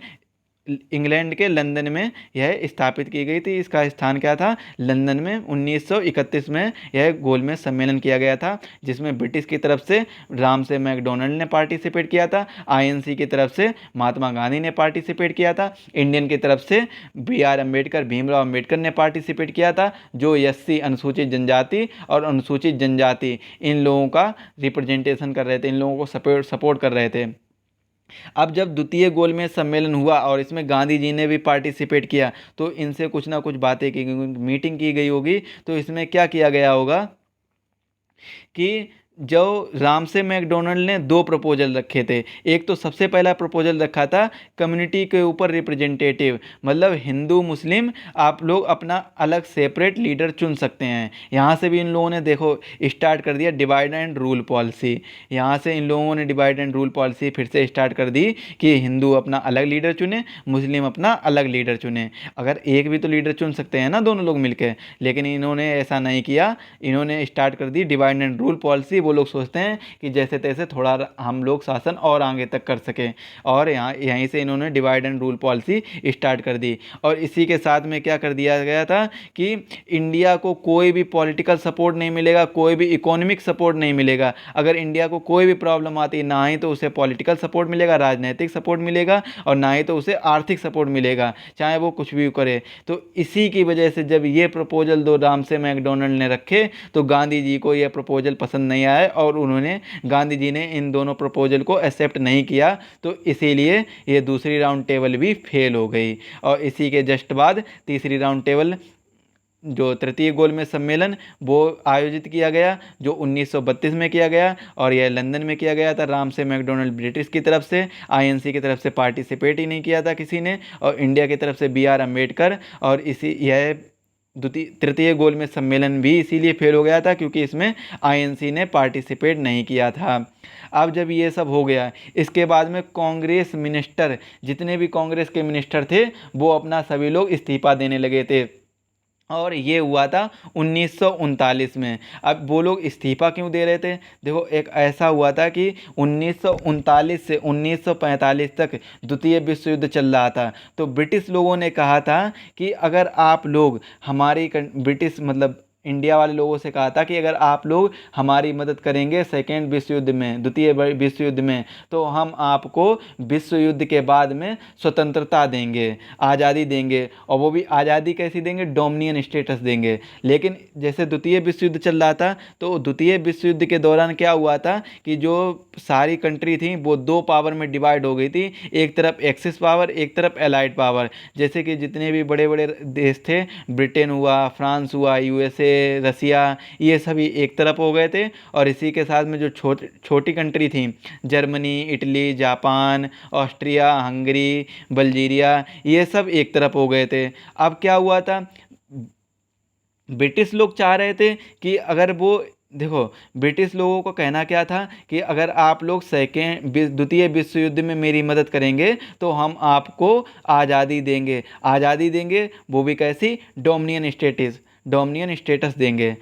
इंग्लैंड के लंदन में यह स्थापित की गई थी। इसका स्थान क्या था? लंदन में। 1931 में यह गोलमेज सम्मेलन किया गया था, जिसमें ब्रिटिश की तरफ से रामसे मैकडोनल्ड ने पार्टिसिपेट किया था, आईएनसी की तरफ से महात्मा गांधी ने पार्टिसिपेट किया था, इंडियन की तरफ से BR अम्बेडकर, भीमराव अम्बेडकर ने पार्टिसिपेट किया था, जो SC अनुसूचित जनजाति और अनुसूचित जनजाति इन लोगों का रिप्रेजेंटेशन कर रहे थे, इन लोगों को सपोर्ट कर रहे थे। अब जब द्वितीय गोलमेज सम्मेलन हुआ और इसमें गांधी जी ने भी पार्टिसिपेट किया, तो इनसे कुछ ना कुछ बातें की गई, मीटिंग की गई होगी। तो इसमें क्या किया गया होगा कि जो रामसे मैकडोनल्ड ने 2 प्रपोजल रखे थे। एक तो सबसे पहला प्रपोजल रखा था कम्युनिटी के ऊपर रिप्रेजेंटेटिव, मतलब हिंदू मुस्लिम आप लोग अपना अलग सेपरेट लीडर चुन सकते हैं। यहाँ से भी इन लोगों ने देखो स्टार्ट कर दिया डिवाइड एंड रूल पॉलिसी। यहाँ से इन लोगों ने डिवाइड एंड रूल पॉलिसी फिर से स्टार्ट कर दी कि हिंदू अपना अलग लीडर चुने, मुस्लिम अपना अलग लीडर चुने। अगर एक भी तो लीडर चुन सकते हैं ना दोनों लोग मिलकर, लेकिन इन्होंने ऐसा नहीं किया। इन्होंने स्टार्ट कर दी डिवाइड एंड रूल पॉलिसी। वो लोग सोचते हैं कि जैसे तैसे थोड़ा हम लोग शासन और आगे तक कर सकें, और यहीं से इन्होंने divide and rule policy start कर दी। और इसी के साथ में क्या कर दिया गया था कि इंडिया को कोई भी पॉलिटिकल सपोर्ट नहीं मिलेगा, कोई भी इकोनॉमिक सपोर्ट नहीं मिलेगा। अगर इंडिया को कोई भी प्रॉब्लम आती, ना ही तो उसे पॉलिटिकल सपोर्ट मिलेगा, राजनीतिक सपोर्ट मिलेगा, और ना ही तो उसे आर्थिक सपोर्ट मिलेगा, चाहे वो कुछ भी करे। तो इसी की वजह से जब ये प्रपोजल 2 रामसे मैकडोनल्ड ने रखे, तो गांधी जी को ये प्रपोजल पसंद नहीं आया और गांधी जी ने इन दोनों प्रपोजल को एक्सेप्ट नहीं किया। तो इसीलिए ये दूसरी राउंड टेबल भी फेल हो गई। और इसी के जस्ट बाद तीसरी राउंड टेबल, जो तृतीय गोलमेज सम्मेलन, वो आयोजित किया गया, जो 1932 में किया गया, और यह लंदन में किया गया था। रामसे मैकडोनल्ड ब्रिटिश की तरफ से, आईएनसी की तरफ से पार्टिसिपेट ही नहीं किया था किसी ने, और इंडिया की तरफ से BR अम्बेडकर। और यह तृतीय गोलमेज सम्मेलन भी इसीलिए फेल हो गया था क्योंकि इसमें आईएनसी ने पार्टिसिपेट नहीं किया था। अब जब ये सब हो गया, इसके बाद में कांग्रेस मिनिस्टर, जितने भी कांग्रेस के मिनिस्टर थे, वो अपना सभी लोग इस्तीफा देने लगे थे। और ये हुआ था 1939 में। अब वो लोग इस्तीफा क्यों दे रहे थे? देखो, एक ऐसा हुआ था कि 1939 से 1945 तक द्वितीय विश्व युद्ध चल रहा था। तो ब्रिटिश लोगों ने कहा था कि अगर आप लोग ब्रिटिश मतलब इंडिया वाले लोगों से कहा था कि अगर आप लोग हमारी मदद करेंगे सेकेंड विश्व युद्ध में, द्वितीय विश्व युद्ध में, तो हम आपको विश्व युद्ध के बाद में स्वतंत्रता देंगे, आज़ादी देंगे। और वो भी आज़ादी कैसी देंगे? डोमिनियन स्टेटस देंगे। लेकिन जैसे द्वितीय विश्व युद्ध चल रहा था, तो द्वितीय विश्व युद्ध के दौरान क्या हुआ था कि जो सारी कंट्री थी वो 2 पावर में डिवाइड हो गई थी। एक तरफ एक्सिस पावर, एक तरफ एलाइड पावर। जैसे कि जितने भी बड़े बड़े देश थे, ब्रिटेन हुआ, फ्रांस हुआ, USA, रसिया, ये सभी एक तरफ हो गए थे। और इसी के साथ में जो छोटी कंट्री थी, Germany, Italy, Japan, Austria, Hungary, Bulgaria, ये सब एक तरफ हो गए थे। अब क्या हुआ था, ब्रिटिश लोग चाह रहे थे कि अगर वो, देखो, ब्रिटिश लोगों को कहना क्या था कि अगर आप लोग द्वितीय विश्व युद्ध में मेरी मदद करेंगे तो हम आपको आज़ादी देंगे। आज़ादी देंगे, वो भी कैसी? डोमिनियन स्टेटस देंगे।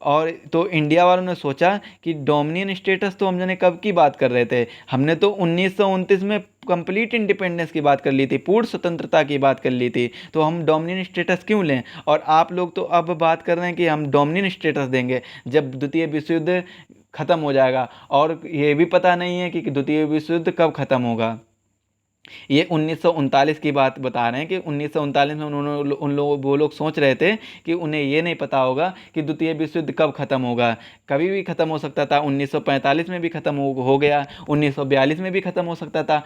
और तो इंडिया वालों ने सोचा कि डोमिनियन स्टेटस तो हम जाने कब की बात कर रहे थे, हमने तो 1929 में कंप्लीट इंडिपेंडेंस की बात कर ली थी, पूर्ण स्वतंत्रता की बात कर ली थी, तो हम डोमिनियन स्टेटस क्यों लें? और आप लोग तो अब बात कर रहे हैं कि हम डोमिनियन स्टेटस देंगे जब द्वितीय विश्व युद्ध खत्म हो जाएगा। और ये भी पता नहीं है कि द्वितीय विश्व युद्ध कब खत्म होगा। ये 1939 की बात बता रहे हैं कि 1939 में वो लोग सोच रहे थे कि उन्हें ये नहीं पता होगा कि द्वितीय विश्व युद्ध कब खत्म होगा। कभी भी खत्म हो सकता था, 1945 में भी खत्म हो गया, 1942 में भी खत्म हो सकता था,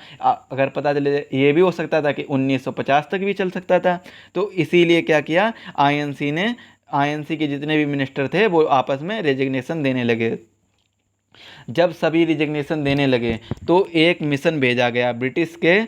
अगर पता चले ये भी हो सकता था कि 1950 तक भी चल सकता था। तो इसीलिए क्या किया, आईएनसी के जितने भी मिनिस्टर थे वो आपस में रेजिग्नेशन देने लगे। जब सभी रिजिग्नेशन देने लगे तो एक मिशन भेजा गया ब्रिटिश के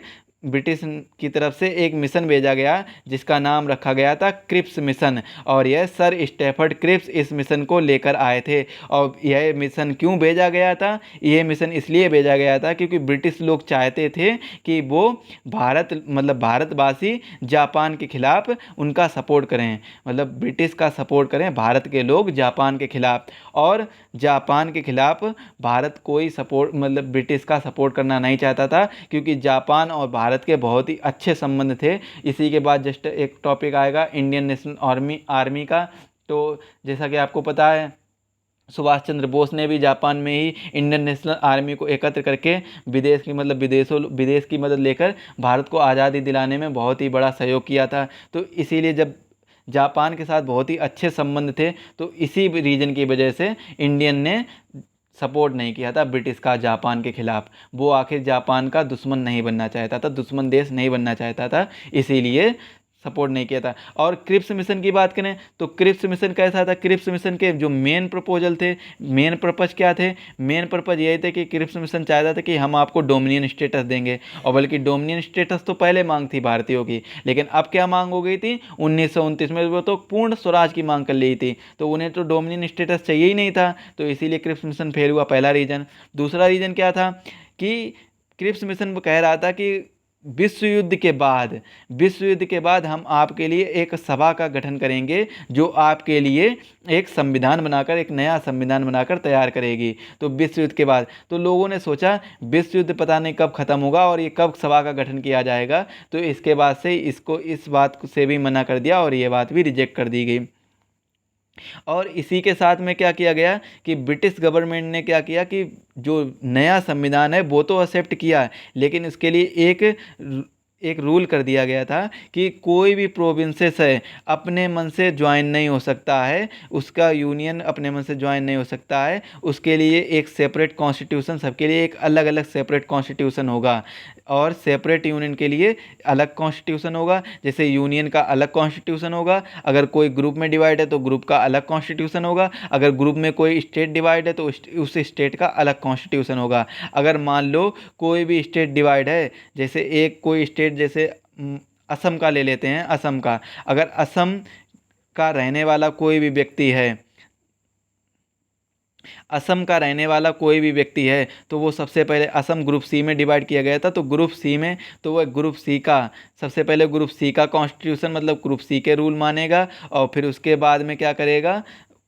ब्रिटिश की तरफ से एक मिशन भेजा गया जिसका नाम रखा गया था क्रिप्स मिशन, और यह सर स्टैफर्ड क्रिप्स इस मिशन को लेकर आए थे। और यह मिशन क्यों भेजा गया था? यह मिशन इसलिए भेजा गया था क्योंकि ब्रिटिश लोग चाहते थे कि वो भारतवासी जापान के खिलाफ उनका सपोर्ट करें, मतलब ब्रिटिश का सपोर्ट करें भारत के लोग जापान के खिलाफ। और जापान के खिलाफ भारत कोई सपोर्ट ब्रिटिश का सपोर्ट करना नहीं चाहता था, क्योंकि जापान और भारत के बहुत ही अच्छे संबंध थे। इसी के बाद जस्ट एक टॉपिक आएगा इंडियन नेशनल आर्मी का। तो जैसा कि आपको पता है, सुभाष चंद्र बोस ने भी जापान में ही इंडियन नेशनल आर्मी को एकत्र करके विदेश की मदद लेकर भारत को आज़ादी दिलाने में बहुत ही बड़ा सहयोग किया था। तो इसीलिए जब जापान के साथ बहुत ही अच्छे संबंध थे, तो इसी रीजन की वजह से इंडियन ने सपोर्ट नहीं किया था ब्रिटिश का जापान के खिलाफ। वो आखिर जापान का दुश्मन नहीं बनना चाहता था, दुश्मन देश नहीं बनना चाहता था, इसीलिए सपोर्ट नहीं किया था। और क्रिप्स मिशन की बात करें तो क्रिप्स मिशन कैसा था? क्रिप्स मिशन के जो मेन प्रपोजल थे, मेन पर्पज़ क्या थे? मेन पर्पज़ यही थे कि क्रिप्स मिशन चाहता था कि हम आपको डोमिनियन स्टेटस देंगे, और बल्कि डोमिनियन स्टेटस तो पहले मांग थी भारतीयों की, लेकिन अब क्या मांग हो गई थी 1929 में? वो तो पूर्ण स्वराज की मांग कर ली थी, तो उन्हें तो डोमिनियन स्टेटस चाहिए ही नहीं था, तो इसीलिए क्रिप्स मिशन फेल हुआ, पहला रीज़न। दूसरा रीज़न क्या था कि क्रिप्स मिशन वो कह रहा था कि विश्व युद्ध के बाद हम आपके लिए एक सभा का गठन करेंगे, जो आपके लिए एक नया संविधान बनाकर तैयार करेगी। तो विश्व युद्ध के बाद तो लोगों ने सोचा विश्व युद्ध पता नहीं कब ख़त्म होगा और ये कब सभा का गठन किया जाएगा, तो इसके बाद से इसको इस बात से भी मना कर दिया और ये बात भी रिजेक्ट कर दी गई। और इसी के साथ में क्या किया गया कि ब्रिटिश गवर्नमेंट ने क्या किया कि जो नया संविधान है वो तो एक्सेप्ट किया, लेकिन इसके लिए एक रूल कर दिया गया था कि कोई भी प्रोविंसेस है अपने मन से ज्वाइन नहीं हो सकता है, उसका यूनियन अपने मन से ज्वाइन नहीं हो सकता है, उसके लिए एक सेपरेट कॉन्स्टिट्यूशन, सबके लिए एक अलग अलग सेपरेट कॉन्स्टिट्यूशन होगा, और सेपरेट यूनियन के लिए अलग कॉन्स्टिट्यूशन होगा। जैसे यूनियन का अलग कॉन्स्टिट्यूशन होगा, अगर कोई ग्रुप में डिवाइड है तो ग्रुप का अलग कॉन्स्टिट्यूशन होगा, अगर ग्रुप में कोई स्टेट डिवाइड है तो उस स्टेट का अलग कॉन्स्टिट्यूशन होगा। अगर मान लो कोई भी स्टेट डिवाइड है, जैसे कोई स्टेट जैसे असम का ले लेते हैं, असम का, अगर असम का रहने वाला कोई भी व्यक्ति है, असम का रहने वाला कोई भी व्यक्ति है, तो वो सबसे पहले असम ग्रुप सी में डिवाइड किया गया था, तो ग्रुप सी में तो वह ग्रुप सी का सबसे पहले ग्रुप सी का कॉन्स्टिट्यूशन मतलब ग्रुप सी के रूल मानेगा, और फिर उसके बाद में क्या करेगा,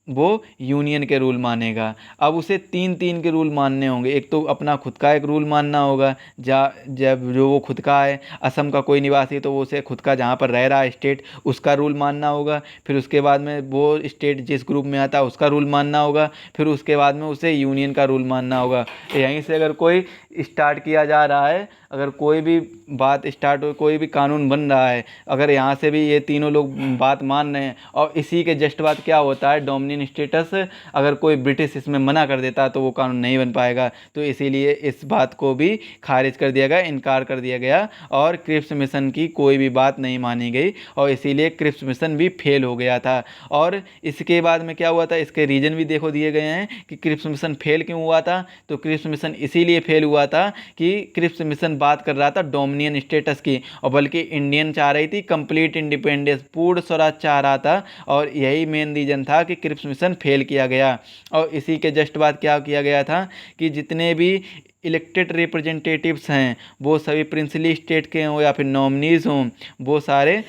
वो यूनियन के रूल मानेगा। अब उसे तीन के रूल मानने होंगे, एक तो अपना खुद का एक रूल मानना होगा, जब जो वो खुद का है, असम का कोई निवासी तो वो उसे खुद का जहाँ पर रह रहा है स्टेट उसका रूल मानना होगा, फिर उसके बाद में वो स्टेट जिस ग्रुप में आता है उसका रूल मानना होगा, फिर उसके बाद में उसे यूनियन का रूल मानना होगा। यहीं से अगर कोई स्टार्ट किया जा रहा है, अगर कोई भी बात स्टार्ट हो, कोई भी कानून बन रहा है, अगर यहाँ से भी ये तीनों लोग बात मान रहे हैं, और इसी के जस्ट बाद क्या होता है डोमिनियन स्टेटस, अगर कोई ब्रिटिश इसमें मना कर देता तो वो कानून नहीं बन पाएगा, तो इसीलिए इस बात को भी खारिज कर दिया गया, इनकार कर दिया गया, और क्रिप्स मिशन की कोई भी बात नहीं मानी गई, और इसीलिए क्रिप्स मिशन भी फेल हो गया था। और इसके बाद में क्या हुआ था, इसके रीजन भी देखो दिए गए हैं कि क्रिप्स मिशन फेल क्यों हुआ था। तो क्रिप्स मिशन इसीलिए फेल हुआ था कि क्रिप्स मिशन बात कर रहा था डोमिनियन स्टेटस की, और बल्कि इंडियन चाह रही थी कंप्लीट इंडिपेंडेंस, पूर्ण स्वराज चाह रहा था, और यही मेन रीजन था कि क्रिप्स मिशन फेल किया गया। और इसी के जस्ट बाद क्या किया गया था कि जितने भी इलेक्टेड रिप्रेजेंटेटिव्स हैं वो सभी प्रिंसली स्टेट के हों या फिर नॉमिनीज़ हों, वो सारे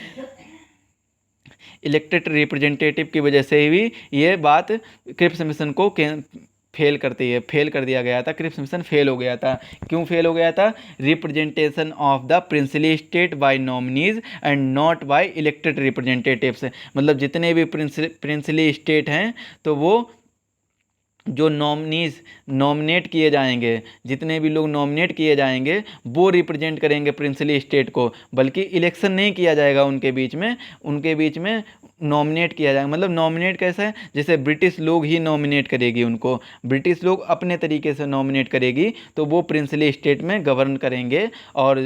इलेक्टेड रिप्रेजेंटेटिव की वजह से ही ये बात क्रिप्स मिशन को फेल कर दिया गया था। क्रिप्स मिशन फेल हो गया था। क्यों फेल हो गया था? Representation of the princely state by nominees and not by elected representatives, मतलब जितने भी प्रिंसली स्टेट हैं तो वो जो नॉमिनेट किए जाएंगे, जितने भी लोग नॉमिनेट किए जाएंगे वो रिप्रेजेंट करेंगे प्रिंसली स्टेट को, बल्कि इलेक्शन नहीं किया जाएगा उनके बीच में नॉमिनेट किया जाएगा। मतलब नॉमिनेट कैसा है, जैसे ब्रिटिश लोग ही नॉमिनेट करेगी उनको, ब्रिटिश लोग अपने तरीके से नॉमिनेट करेगी, तो वो प्रिंसली स्टेट में गवर्न करेंगे और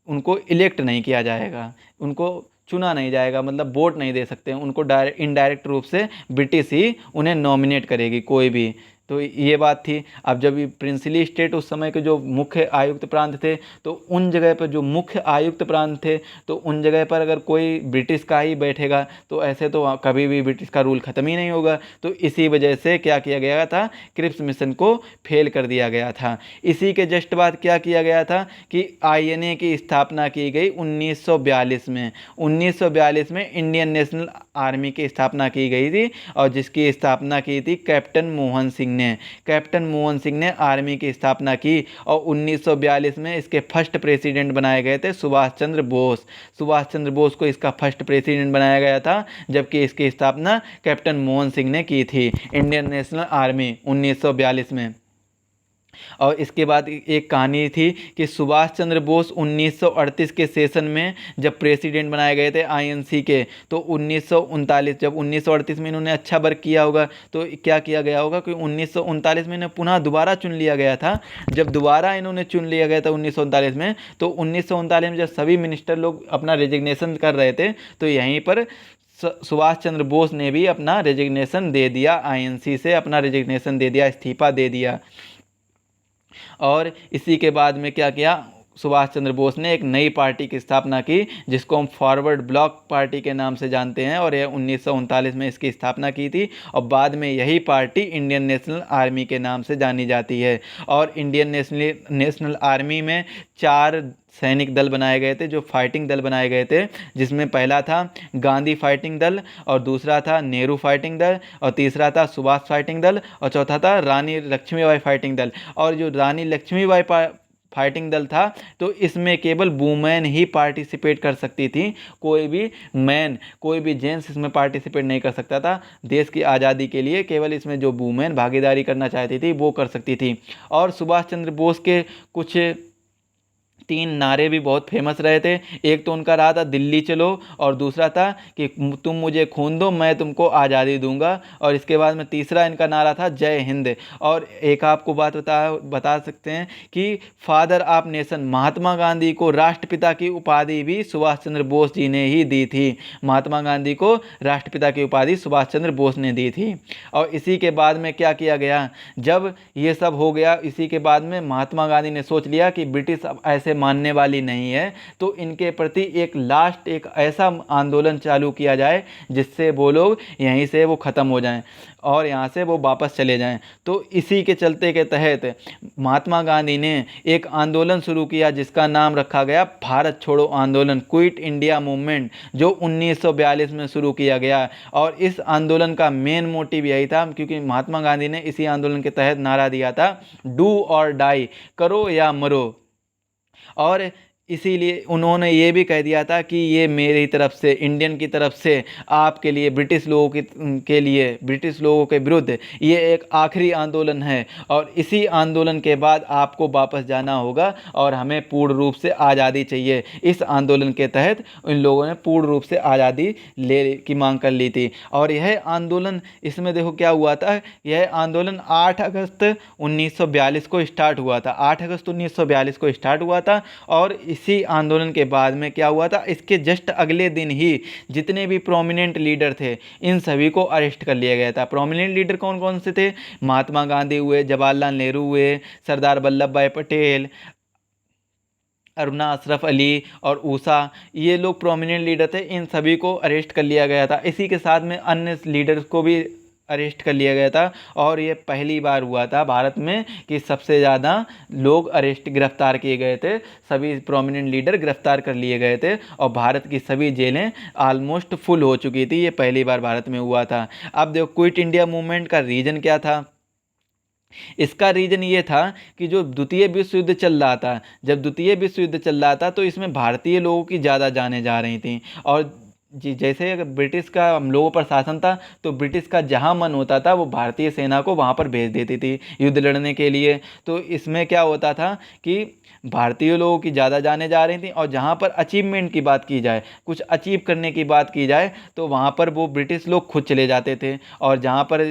उनको इलेक्ट नहीं किया जाएगा, उनको चुना नहीं जाएगा, मतलब वोट नहीं दे सकते, उनको इनडायरेक्ट रूप से ब्रिटिश ही उन्हें नॉमिनेट करेगी, कोई भी तो ये बात थी। अब जब ये प्रिंसली स्टेट उस समय के जो मुख्य आयुक्त प्रांत थे, तो उन जगह पर जो मुख्य आयुक्त प्रांत थे, तो उन जगह पर अगर कोई ब्रिटिश का ही बैठेगा तो ऐसे तो कभी भी ब्रिटिश का रूल ख़त्म ही नहीं होगा। तो इसी वजह से क्या किया गया था, क्रिप्स मिशन को फेल कर दिया गया था। इसी के जस्ट बाद क्या किया गया था कि आईएनए की स्थापना की गई 1942 में। 1942 में इंडियन नेशनल आर्मी की स्थापना की गई थी, और जिसकी स्थापना की थी कैप्टन मोहन सिंह ने। कैप्टन मोहन सिंह ने आर्मी की स्थापना की, और 1942 में इसके फर्स्ट प्रेसिडेंट बनाए गए थे सुभाष चंद्र बोस। सुभाष चंद्र बोस को इसका फर्स्ट प्रेसिडेंट बनाया गया था, जबकि इसकी स्थापना कैप्टन मोहन सिंह ने की थी, इंडियन नेशनल आर्मी 1942 में। और इसके बाद एक कहानी थी कि सुभाष चंद्र बोस 1938 के सेशन में जब प्रेसिडेंट बनाए गए थे आईएनसी के, तो 1939 जब 1938 में इन्होंने अच्छा वर्क किया होगा, तो क्या किया गया होगा कि 1939 में इन्हें पुनः दोबारा चुन लिया गया था। जब दोबारा इन्होंने चुन लिया गया था 1939 में, तो 1939 में जब सभी मिनिस्टर लोग अपना रेजिग्नेशन कर रहे थे, तो यहीं पर सुभाष चंद्र बोस ने भी अपना रेजिग्नेशन दे दिया, आईएनसी से अपना रेजिग्नेशन दे दिया, इस्तीफा दे दिया। और इसी के बाद में क्या किया, सुभाष चंद्र बोस ने एक नई पार्टी की स्थापना की, जिसको हम फॉरवर्ड ब्लॉक पार्टी के नाम से जानते हैं, और यह 1939 में इसकी स्थापना की थी। और बाद में यही पार्टी इंडियन नेशनल आर्मी के नाम से जानी जाती है। और इंडियन नेशनल आर्मी में 4 सैनिक दल बनाए गए थे, जो फाइटिंग दल बनाए गए थे, जिसमें पहला था गांधी फाइटिंग दल, और दूसरा था नेहरू फाइटिंग दल, और तीसरा था सुभाष फाइटिंग दल, और चौथा था रानी लक्ष्मीबाई फाइटिंग दल। और जो रानी लक्ष्मीबाई फाइटिंग दल था, तो इसमें केवल वुमेन ही पार्टिसिपेट कर सकती थी, कोई भी जेंट्स इसमें पार्टिसिपेट नहीं कर सकता था। देश की आज़ादी के लिए केवल इसमें जो वुमेन भागीदारी करना चाहती थी वो कर सकती थी। और सुभाष चंद्र बोस के कुछ 3 नारे भी बहुत फेमस रहे थे। एक तो उनका रहा था दिल्ली चलो, और दूसरा था कि तुम मुझे खून दो मैं तुमको आज़ादी दूंगा, और इसके बाद में तीसरा इनका नारा था जय हिंद। और एक आपको बात बता सकते हैं कि father of nation Mahatma Gandhi को राष्ट्रपिता की उपाधि भी सुभाष चंद्र बोस जी ने ही दी थी। महात्मा गांधी को राष्ट्रपिता की उपाधि सुभाष चंद्र बोस ने दी थी। और इसी के बाद में क्या किया गया, जब ये सब हो गया, इसी के बाद में महात्मा गांधी ने सोच लिया कि ब्रिटिश अब ऐसे मानने वाली नहीं है, तो इनके प्रति एक ऐसा आंदोलन चालू किया जाए जिससे वो लोग यहीं से वो ख़त्म हो जाएं और यहाँ से वो वापस चले जाएं। तो इसी के चलते के तहत महात्मा गांधी ने एक आंदोलन शुरू किया, जिसका नाम रखा गया भारत छोड़ो आंदोलन, क्विट इंडिया मूवमेंट, जो 1942 में शुरू किया गया। और इस आंदोलन का मेन मोटिव यही था, क्योंकि महात्मा गांधी ने इसी आंदोलन के तहत नारा दिया था, डू और डाई, करो या मरो। और इसीलिए उन्होंने ये भी कह दिया था कि ये मेरी तरफ से, इंडियन की तरफ से आपके लिए, ब्रिटिश लोगों के लिए, ब्रिटिश लोगों के विरुद्ध ये एक आखिरी आंदोलन है, और इसी आंदोलन के बाद आपको वापस जाना होगा और हमें पूर्ण रूप से आज़ादी चाहिए। इस आंदोलन के तहत इन लोगों ने पूर्ण रूप से आज़ादी की मांग कर ली थी। और यह आंदोलन, इसमें देखो क्या हुआ था, यह आंदोलन 8 अगस्त 1942 को स्टार्ट हुआ था। 8 अगस्त 1942 को स्टार्ट हुआ था, और इसी आंदोलन के बाद में क्या हुआ था, इसके जस्ट अगले दिन ही जितने भी प्रोमिनेंट लीडर थे इन सभी को अरेस्ट कर लिया गया था। प्रोमिनेंट लीडर कौन कौन से थे, महात्मा गांधी हुए, जवाहरलाल नेहरू हुए, सरदार वल्लभ भाई पटेल, अरुणा अशरफ अली और ऊषा, ये लोग प्रोमिनेंट लीडर थे। इन सभी को अरेस्ट कर लिया गया था। इसी के साथ में अन्य लीडर्स को भी अरेस्ट कर लिया गया था। और ये पहली बार हुआ था भारत में कि सबसे ज़्यादा लोग गिरफ्तार किए गए थे, सभी प्रोमिनेंट लीडर गिरफ्तार कर लिए गए थे, और भारत की सभी जेलें ऑलमोस्ट फुल हो चुकी थी। ये पहली बार भारत में हुआ था। अब देखो क्विट इंडिया मूवमेंट का रीज़न क्या था। इसका रीज़न ये था कि जो द्वितीय विश्व युद्ध चल रहा था, जब द्वितीय विश्व युद्ध चल रहा था, तो इसमें भारतीय लोगों की ज़्यादा जानें जा रही थी। और जैसे अगर ब्रिटिश का हम लोगों पर शासन था, तो ब्रिटिश का जहाँ मन होता था वो भारतीय सेना को वहाँ पर भेज देती थी युद्ध लड़ने के लिए। तो इसमें क्या होता था कि भारतीय लोगों की ज़्यादा जाने जा रही थी, और जहाँ पर अचीवमेंट की बात की जाए, कुछ अचीव करने की बात की जाए, तो वहाँ पर वो ब्रिटिश लोग खुद चले जाते थे, और जहाँ पर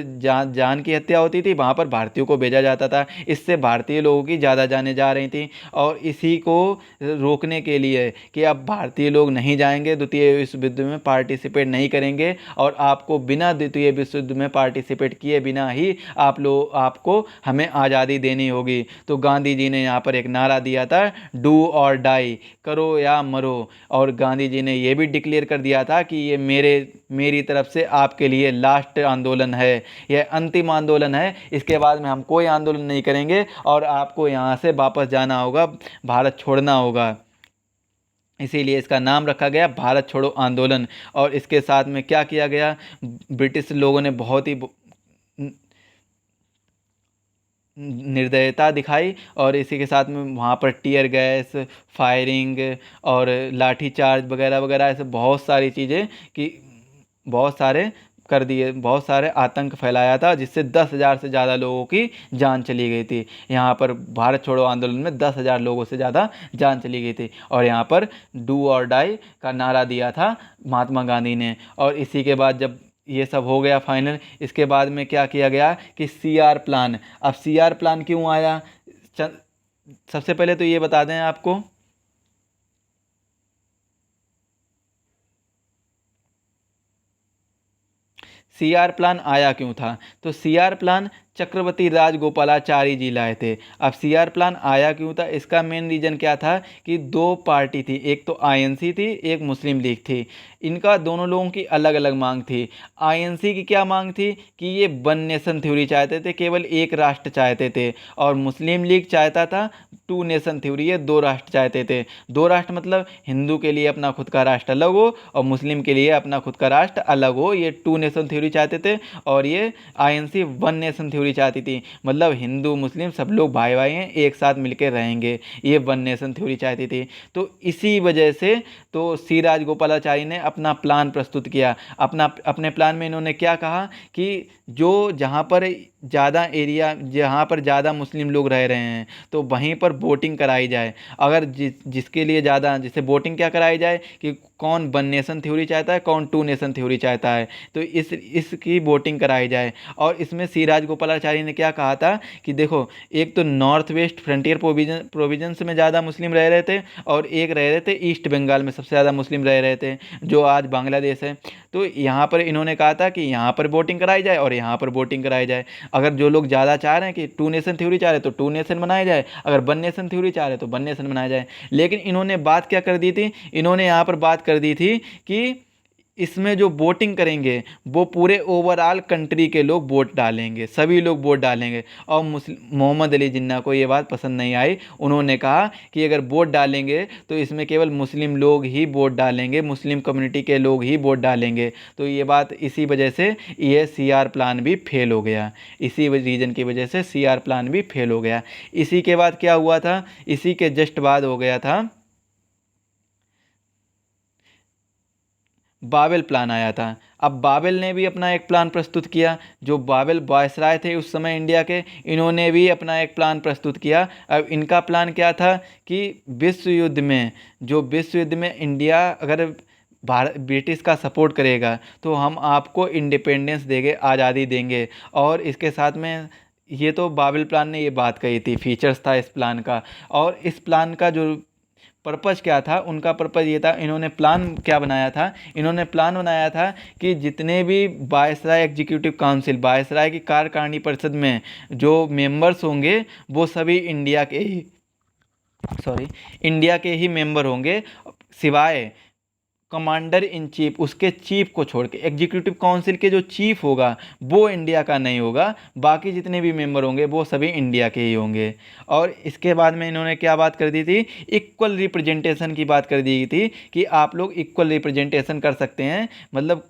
जान की हत्या होती थी वहाँ पर भारतीयों को भेजा जाता था। इससे भारतीय लोगों की ज़्यादा जाने जा रही थी। और इसी को रोकने के लिए कि अब भारतीय लोग नहीं जाएंगे द्वितीय विश्व युद्ध में, में पार्टिसिपेट नहीं करेंगे और आपको बिना द्वितीय विश्व युद्ध में पार्टिसिपेट किए बिना ही आपको हमें आज़ादी देनी होगी। तो गांधी जी ने यहाँ पर एक नारा दिया था, डू और डाई, करो या मरो। और गांधी जी ने ये भी डिक्लेयर कर दिया था कि ये मेरी तरफ से आपके लिए लास्ट आंदोलन है, यह अंतिम आंदोलन है, इसके बाद में हम कोई आंदोलन नहीं करेंगे और आपको यहाँ से वापस जाना होगा, भारत छोड़ना होगा। इसीलिए इसका नाम रखा गया भारत छोड़ो आंदोलन। और इसके साथ में क्या किया गया, ब्रिटिश लोगों ने बहुत ही निर्दयता दिखाई और इसी के साथ में वहाँ पर टीयर गैस, फायरिंग और लाठी चार्ज वगैरह वगैरह ऐसे बहुत सारी चीज़ें कि बहुत सारे कर दिए, बहुत सारे आतंक फैलाया था, जिससे 10,000 से ज़्यादा लोगों की जान चली गई थी। यहाँ पर भारत छोड़ो आंदोलन में 10,000 लोगों से ज़्यादा जान चली गई थी। और यहाँ पर डू और डाई का नारा दिया था महात्मा गांधी ने। और इसी के बाद जब ये सब हो गया फाइनल, इसके बाद में क्या किया गया कि CR प्लान। अब CR प्लान क्यों आया, सबसे पहले तो ये बता दें आपको, CR प्लान आया क्यों था। तो CR प्लान चक्रवर्ती राजगोपालाचारी जी लाए थे। अब CR प्लान आया क्यों था, इसका मेन रीज़न क्या था कि दो पार्टी थी, एक तो INC थी, एक मुस्लिम लीग थी। इनका दोनों लोगों की अलग अलग मांग थी। INC की क्या मांग थी कि ये वन नेशन थ्योरी चाहते थे, केवल एक राष्ट्र चाहते थे। और मुस्लिम लीग चाहता था 2 नेशन थ्योरी, ये 2 राष्ट्र चाहते थे। 2 राष्ट्र मतलब हिंदू के लिए अपना खुद का राष्ट्र अलग हो और मुस्लिम के लिए अपना खुद का राष्ट्र अलग हो, ये 2 नेशन थ्योरी चाहते थे। और ये INC 1 नेशन थ्योरी चाहती थी, मतलब हिंदू मुस्लिम सब लोग भाई भाई हैं, एक साथ मिलकर रहेंगे, ये 1 नेशन थ्योरी चाहती थी। तो इसी वजह से तो सी राजगोपालाचारी ने अपना प्लान प्रस्तुत किया। अपने प्लान में इन्होंने क्या कहा कि जो जहाँ पर ज़्यादा एरिया, जहाँ पर ज़्यादा मुस्लिम लोग रह रहे हैं तो वहीं पर वोटिंग कराई जाए। अगर जिसके लिए ज़्यादा, जिसे वोटिंग क्या कराई जाए कि कौन 1 नेशन थ्योरी चाहता है, कौन 2 नेशन थ्योरी चाहता है, तो इसकी वोटिंग कराई जाए। और इसमें सी राजगोपालाचारी ने क्या कहा था कि देखो, एक तो नॉर्थ वेस्ट फ्रंटियर प्रोविजंस में ज़्यादा मुस्लिम रह रहे थे और एक रह रहे थे ईस्ट बंगाल में, सबसे ज़्यादा मुस्लिम रह रहे थे जो आज बांग्लादेश है। तो यहाँ पर इन्होंने कहा था कि यहाँ पर वोटिंग कराई जाए और यहाँ पर वोटिंग कराई जाए। अगर जो लोग ज़्यादा चाह रहे हैं कि 2 नेशन थ्योरी चाह रहे हैं तो 2 नेशन बनाया जाए, अगर 1 नेशन थ्योरी चाह रहे हैं तो 1 नेशन बनाया जाए। लेकिन इन्होंने बात क्या कर दी थी, इन्होंने यहाँ पर बात कर दी थी कि इसमें जो वोटिंग करेंगे वो पूरे ओवरऑल कंट्री के लोग वोट डालेंगे, सभी लोग वोट डालेंगे। और मोहम्मद अली जिन्ना को ये बात पसंद नहीं आई। उन्होंने कहा कि अगर वोट डालेंगे तो इसमें केवल मुस्लिम लोग ही वोट डालेंगे, मुस्लिम कम्युनिटी के लोग ही वोट डालेंगे। तो ये बात, इसी वजह से ये CR प्लान भी फेल हो गया, इसी रीज़न की वजह से CR प्लान भी फेल हो गया। इसी के बाद क्या हुआ था, इसी के जस्ट बाद हो गया था बाबेल प्लान आया था। अब बाबेल ने भी अपना एक प्लान प्रस्तुत किया। जो बाबेल वायसराय थे उस समय इंडिया के, इन्होंने भी अपना एक प्लान प्रस्तुत किया। अब इनका प्लान क्या था कि विश्व युद्ध में इंडिया अगर ब्रिटिश का सपोर्ट करेगा तो हम आपको इंडिपेंडेंस देंगे, आज़ादी देंगे। और इसके साथ में ये तो बाबेल प्लान ने ये बात कही थी, फीचर्स था इस प्लान का। और इस प्लान का जो पर्पज़ क्या था, उनका पर्पज़ ये था, इन्होंने प्लान क्या बनाया था, इन्होंने प्लान बनाया था कि जितने भी वायसराय एग्जीक्यूटिव काउंसिल, वायसराय की कार्यकारिणी परिषद में जो मेंबर्स होंगे वो सभी इंडिया के ही मेंबर होंगे, सिवाय कमांडर इन चीफ, उसके चीफ को छोड़ के। एग्जीक्यूटिव काउंसिल के जो चीफ होगा वो इंडिया का नहीं होगा, बाकी जितने भी मेंबर होंगे वो सभी इंडिया के ही होंगे। और इसके बाद में इन्होंने क्या बात कर दी थी, इक्वल रिप्रेजेंटेशन की बात कर दी थी कि आप लोग इक्वल रिप्रेजेंटेशन कर सकते हैं, मतलब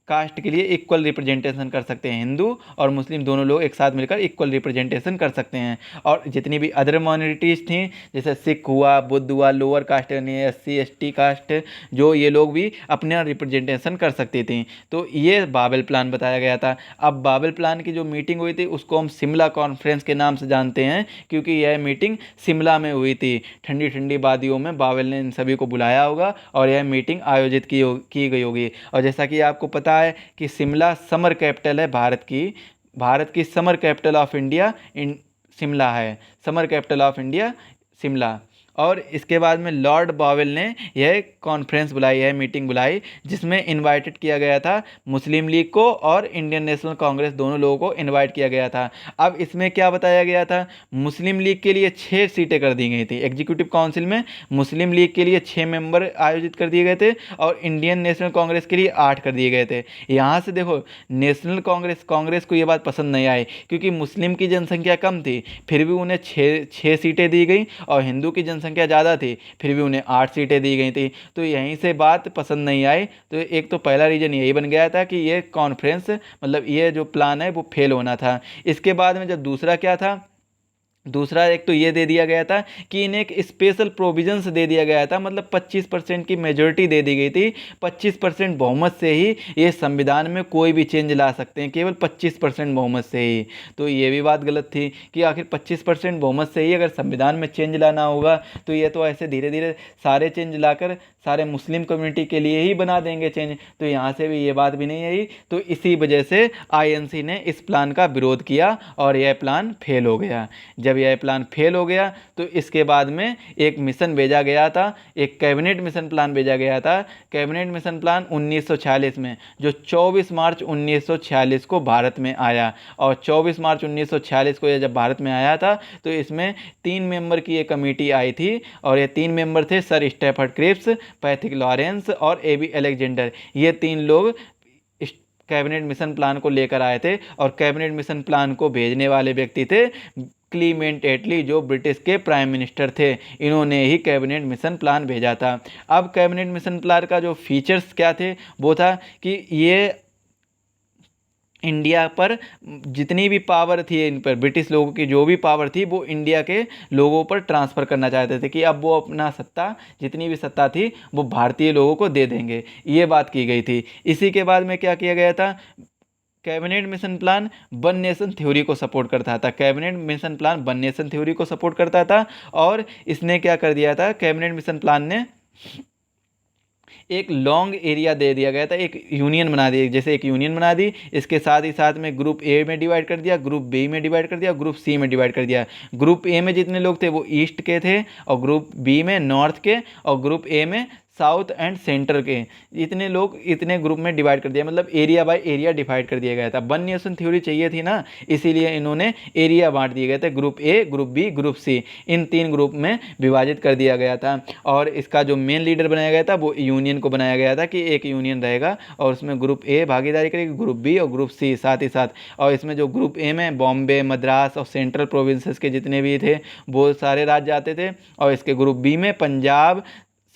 कास्ट के लिए इक्वल रिप्रेजेंटेशन कर सकते हैं, हिंदू और मुस्लिम दोनों लोग एक साथ मिलकर इक्वल रिप्रेजेंटेशन कर सकते हैं। और जितनी भी अदर माइनॉरिटीज़ थी, जैसे सिख हुआ, बुद्ध हुआ, लोअर कास्ट यानी SC ST कास्ट, जो ये लोग भी अपना रिप्रेजेंटेशन कर सकती थी। तो ये बाबेल प्लान बताया गया था। अब बाबेल प्लान की जो मीटिंग हुई थी उसको हम शिमला कॉन्फ्रेंस के नाम से जानते हैं, क्योंकि यह मीटिंग शिमला में हुई थी। ठंडी ठंडी वादियों में बाबेल ने इन सभी को बुलाया होगा और यह मीटिंग आयोजित की गई होगी। और जैसा कि आपको पता है कि शिमला समर कैपिटल है भारत की summer capital of India Shimla है, summer capital of India Shimla. और इसके बाद में लॉर्ड बावेल ने यह कॉन्फ्रेंस बुलाई है, मीटिंग बुलाई, जिसमें इनवाइटेड किया गया था मुस्लिम लीग को और इंडियन नेशनल कांग्रेस, दोनों लोगों को इनवाइट किया गया था। अब इसमें क्या बताया गया था, मुस्लिम लीग के लिए 6 सीटें कर दी गई थी एग्जीक्यूटिव काउंसिल में, मुस्लिम लीग के लिए 6 मेंबर आयोजित कर दिए गए थे और इंडियन नेशनल कांग्रेस के लिए 8 कर दिए गए थे। यहाँ से देखो, नेशनल कांग्रेस को ये बात पसंद नहीं आई, क्योंकि मुस्लिम की जनसंख्या कम थी फिर भी उन्हें 6 सीटें दी गई, और हिंदू की जनसंख्या ज़्यादा थी फिर भी उन्हें 8 सीटें दी गई थी। तो यहीं से बात पसंद नहीं आई। तो एक तो पहला रीज़न यही बन गया था कि ये कॉन्फ्रेंस, मतलब ये जो प्लान है वो फेल होना था। इसके बाद में जब दूसरा क्या था, दूसरा एक तो ये दे दिया गया था कि इन्हें एक स्पेशल प्रोविजंस दे दिया गया था, मतलब 25% की मेजोरिटी दे दी गई थी। 25% बहुमत से ही ये संविधान में कोई भी चेंज ला सकते हैं, केवल 25% बहुमत से ही। तो ये भी बात गलत थी कि आखिर 25% बहुमत से ही अगर संविधान में चेंज लाना होगा तो ये तो ऐसे धीरे धीरे सारे चेंज लाकर सारे मुस्लिम कम्युनिटी के लिए ही बना देंगे चेंज। तो यहाँ से भी ये बात भी नहीं आई। तो इसी वजह से आईएनसी ने इस प्लान का विरोध किया और यह प्लान फेल हो गया। जब यह प्लान फेल हो गया तो इसके बाद में एक मिशन भेजा गया था, एक कैबिनेट मिशन प्लान भेजा गया था। कैबिनेट मिशन प्लान 1946 में, जो 24 मार्च 1946 को भारत में आया। और 24 मार्च 1946 को यह जब भारत में आया था तो इसमें 3 मेंबर की एक कमेटी आई थी, और ये 3 मेंबर थे sir Stafford Cripps, Pethick Lawrence और एबी अलेक्जेंडर। ये 3 लोग कैबिनेट मिशन प्लान को लेकर आए थे, और कैबिनेट मिशन प्लान को भेजने वाले व्यक्ति थे क्लीमेंट एटली, जो ब्रिटिश के प्राइम मिनिस्टर थे। इन्होंने ही कैबिनेट मिशन प्लान भेजा था। अब कैबिनेट मिशन प्लान का जो फीचर्स क्या थे वो था कि ये इंडिया पर जितनी भी पावर थी, इन पर ब्रिटिश लोगों की जो भी पावर थी वो इंडिया के लोगों पर ट्रांसफ़र करना चाहते थे, कि अब वो अपना सत्ता, जितनी भी सत्ता थी वो भारतीय लोगों को दे देंगे, ये बात की गई थी। इसी के बाद में क्या किया गया था, cabinet mission plan one nation theory को सपोर्ट करता था। Cabinet mission plan one nation theory को सपोर्ट करता था, और इसने क्या कर दिया था, कैबिनेट मिशन प्लान ने एक लॉन्ग एरिया दे दिया गया था, एक यूनियन बना दी, जैसे एक यूनियन बना दी, इसके साथ ही साथ में ग्रुप ए में डिवाइड कर दिया, ग्रुप बी में डिवाइड कर दिया, ग्रुप सी में डिवाइड कर दिया। ग्रुप ए में जितने लोग थे वो ईस्ट के थे, और ग्रुप बी में नॉर्थ के, और ग्रुप ए में साउथ एंड सेंटर के। इतने लोग इतने ग्रुप में डिवाइड कर दिया, मतलब एरिया बाय एरिया डिवाइड कर दिया गया था। वन नेशन थ्योरी चाहिए थी ना, इसीलिए इन्होंने एरिया बांट दिए गए थे, group A, group B, group C, इन 3 ग्रुप में विभाजित कर दिया गया था। और इसका जो मेन लीडर बनाया गया था वो यूनियन को बनाया गया था, कि एक यूनियन रहेगा और उसमें ग्रुप ए भागीदारी करेगी, ग्रुप बी और ग्रुप सी साथ ही साथ। और इसमें जो ग्रुप ए में बॉम्बे, मद्रास और सेंट्रल प्रोविंसेस के जितने भी थे वो सारे राज्य आते थे, और इसके ग्रुप बी में पंजाब,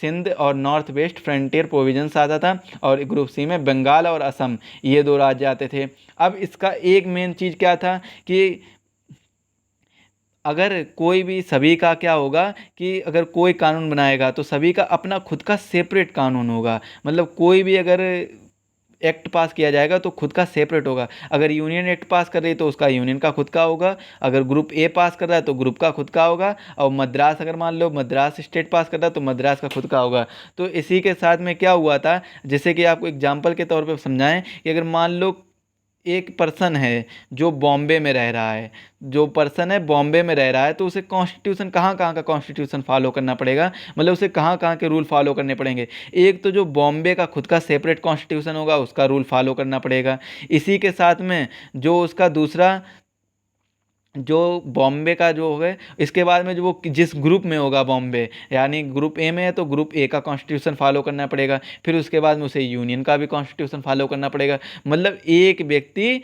सिंध और नॉर्थ वेस्ट फ्रंटियर प्रोविजंस आता था, और ग्रुप सी में बंगाल और असम, ये 2 राज्य आते थे। अब इसका एक मेन चीज़ क्या था कि अगर कोई भी, सभी का क्या होगा कि अगर कोई कानून बनाएगा तो सभी का अपना खुद का सेपरेट कानून होगा, मतलब कोई भी अगर एक्ट पास किया जाएगा तो खुद का सेपरेट होगा। अगर यूनियन एक्ट पास कर रही है तो उसका यूनियन का खुद का होगा, अगर ग्रुप ए पास कर रहा है तो ग्रुप का खुद का होगा, और मद्रास अगर मान लो मद्रास स्टेट पास कर रहा है तो मद्रास का खुद का होगा। तो इसी के साथ में क्या हुआ था, जैसे कि आपको एग्जाम्पल के तौर पर समझाएं कि अगर मान लो एक पर्सन है जो बॉम्बे में रह रहा है, जो पर्सन है बॉम्बे में रह रहा है, तो उसे कॉन्स्टिट्यूशन कहाँ कहाँ का कॉन्स्टिट्यूशन फॉलो करना पड़ेगा, मतलब उसे कहाँ कहाँ के रूल फॉलो करने पड़ेंगे। एक तो जो बॉम्बे का खुद का सेपरेट कॉन्स्टिट्यूशन होगा उसका रूल फॉलो करना पड़ेगा। इसी के साथ में जो उसका दूसरा, जो बॉम्बे का जो है, इसके बाद में जो वो जिस ग्रुप में होगा बॉम्बे, यानी ग्रुप ए में है तो ग्रुप ए का कॉन्स्टिट्यूशन फॉलो करना पड़ेगा, फिर उसके बाद में उसे यूनियन का भी कॉन्स्टिट्यूशन फॉलो करना पड़ेगा। मतलब एक व्यक्ति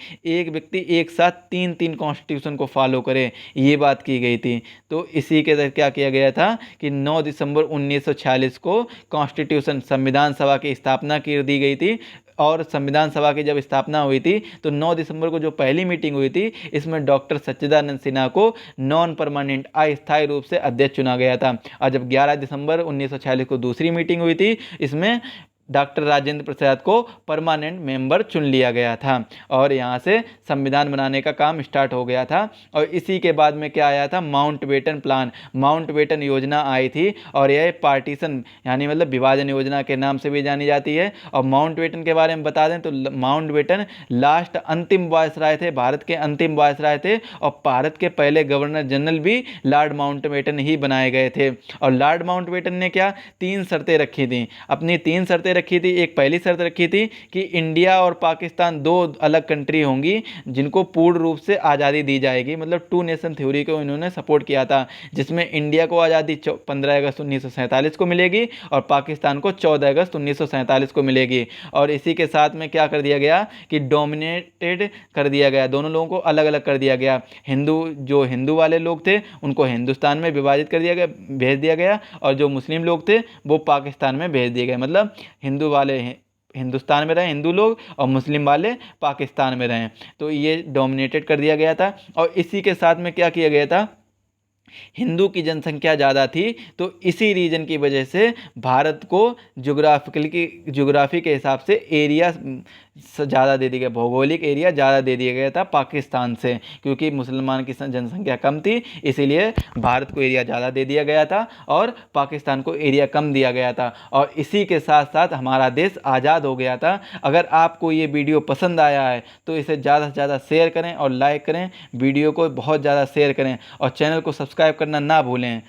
एक साथ 3 कॉन्स्टिट्यूशन को फॉलो करे, ये बात की गई थी। तो इसी के तहत क्या किया गया था कि 9 दिसंबर 1946 को कॉन्स्टिट्यूशन, संविधान सभा की स्थापना कर दी गई थी। और संविधान सभा की जब स्थापना हुई थी तो 9 दिसंबर को जो पहली मीटिंग हुई थी, इसमें डॉक्टर सच्चिदानंद सिन्हा को नॉन परमानेंट, अस्थायी रूप से अध्यक्ष चुना गया था। और जब 11 दिसंबर 1946 को दूसरी मीटिंग हुई थी, इसमें डॉक्टर राजेंद्र प्रसाद को परमानेंट मेंबर चुन लिया गया था और यहाँ से संविधान बनाने का काम स्टार्ट हो गया था। और इसी के बाद में क्या आया था, माउंटबेटन प्लान, माउंटबेटन योजना आई थी और यह पार्टीशन यानी मतलब विभाजन योजना के नाम से भी जानी जाती है। और माउंटबेटन के बारे में बता दें तो माउंटबेटन लास्ट अंतिम वायसराय थे, भारत के अंतिम वायसराय थे और भारत के पहले गवर्नर जनरल भी लॉर्ड माउंटबेटन ही बनाए गए थे। और लॉर्ड माउंटबेटन ने क्या 3 शर्तें रखी थी, अपनी 3 शर्तें रखी थी। एक पहली शर्त रखी थी कि इंडिया और पाकिस्तान 2 अलग कंट्री होंगी जिनको पूर्ण रूप से आज़ादी दी जाएगी, मतलब 2 नेशन थ्योरी को इन्होंने सपोर्ट किया था, जिसमें इंडिया को आज़ादी 15 अगस्त 1947 को मिलेगी और पाकिस्तान को 14 अगस्त 1947 को मिलेगी। और इसी के साथ में क्या कर दिया गया कि डोमिनेटेड कर दिया गया, दोनों लोगों को अलग अलग कर दिया गया। जो हिंदू वाले लोग थे उनको हिंदुस्तान में विभाजित कर दिया गया, भेज दिया गया, और जो मुस्लिम लोग थे वो पाकिस्तान में भेज दिए गए। मतलब हिंदू वाले हिंदुस्तान में रहे हिंदू लोग और मुस्लिम वाले पाकिस्तान में रहें, तो ये डोमिनेटेड कर दिया गया था। और इसी के साथ में क्या किया गया था, हिंदू की जनसंख्या ज़्यादा थी तो इसी रीजन की वजह से भारत को ज्योग्राफी के हिसाब से एरिया ज़्यादा दे दिया गया, भौगोलिक एरिया ज़्यादा दे दिया गया था पाकिस्तान से, क्योंकि मुसलमान की जनसंख्या कम थी इसीलिए भारत को एरिया ज़्यादा दे दिया गया था और पाकिस्तान को एरिया कम दिया गया था। और इसी के साथ साथ हमारा देश आज़ाद हो गया था। अगर आपको ये वीडियो पसंद आया है तो इसे ज़्यादा से ज़्यादा शेयर करें और लाइक करें, वीडियो को बहुत ज़्यादा शेयर करें और चैनल को सब्सक्राइब करना ना भूलें।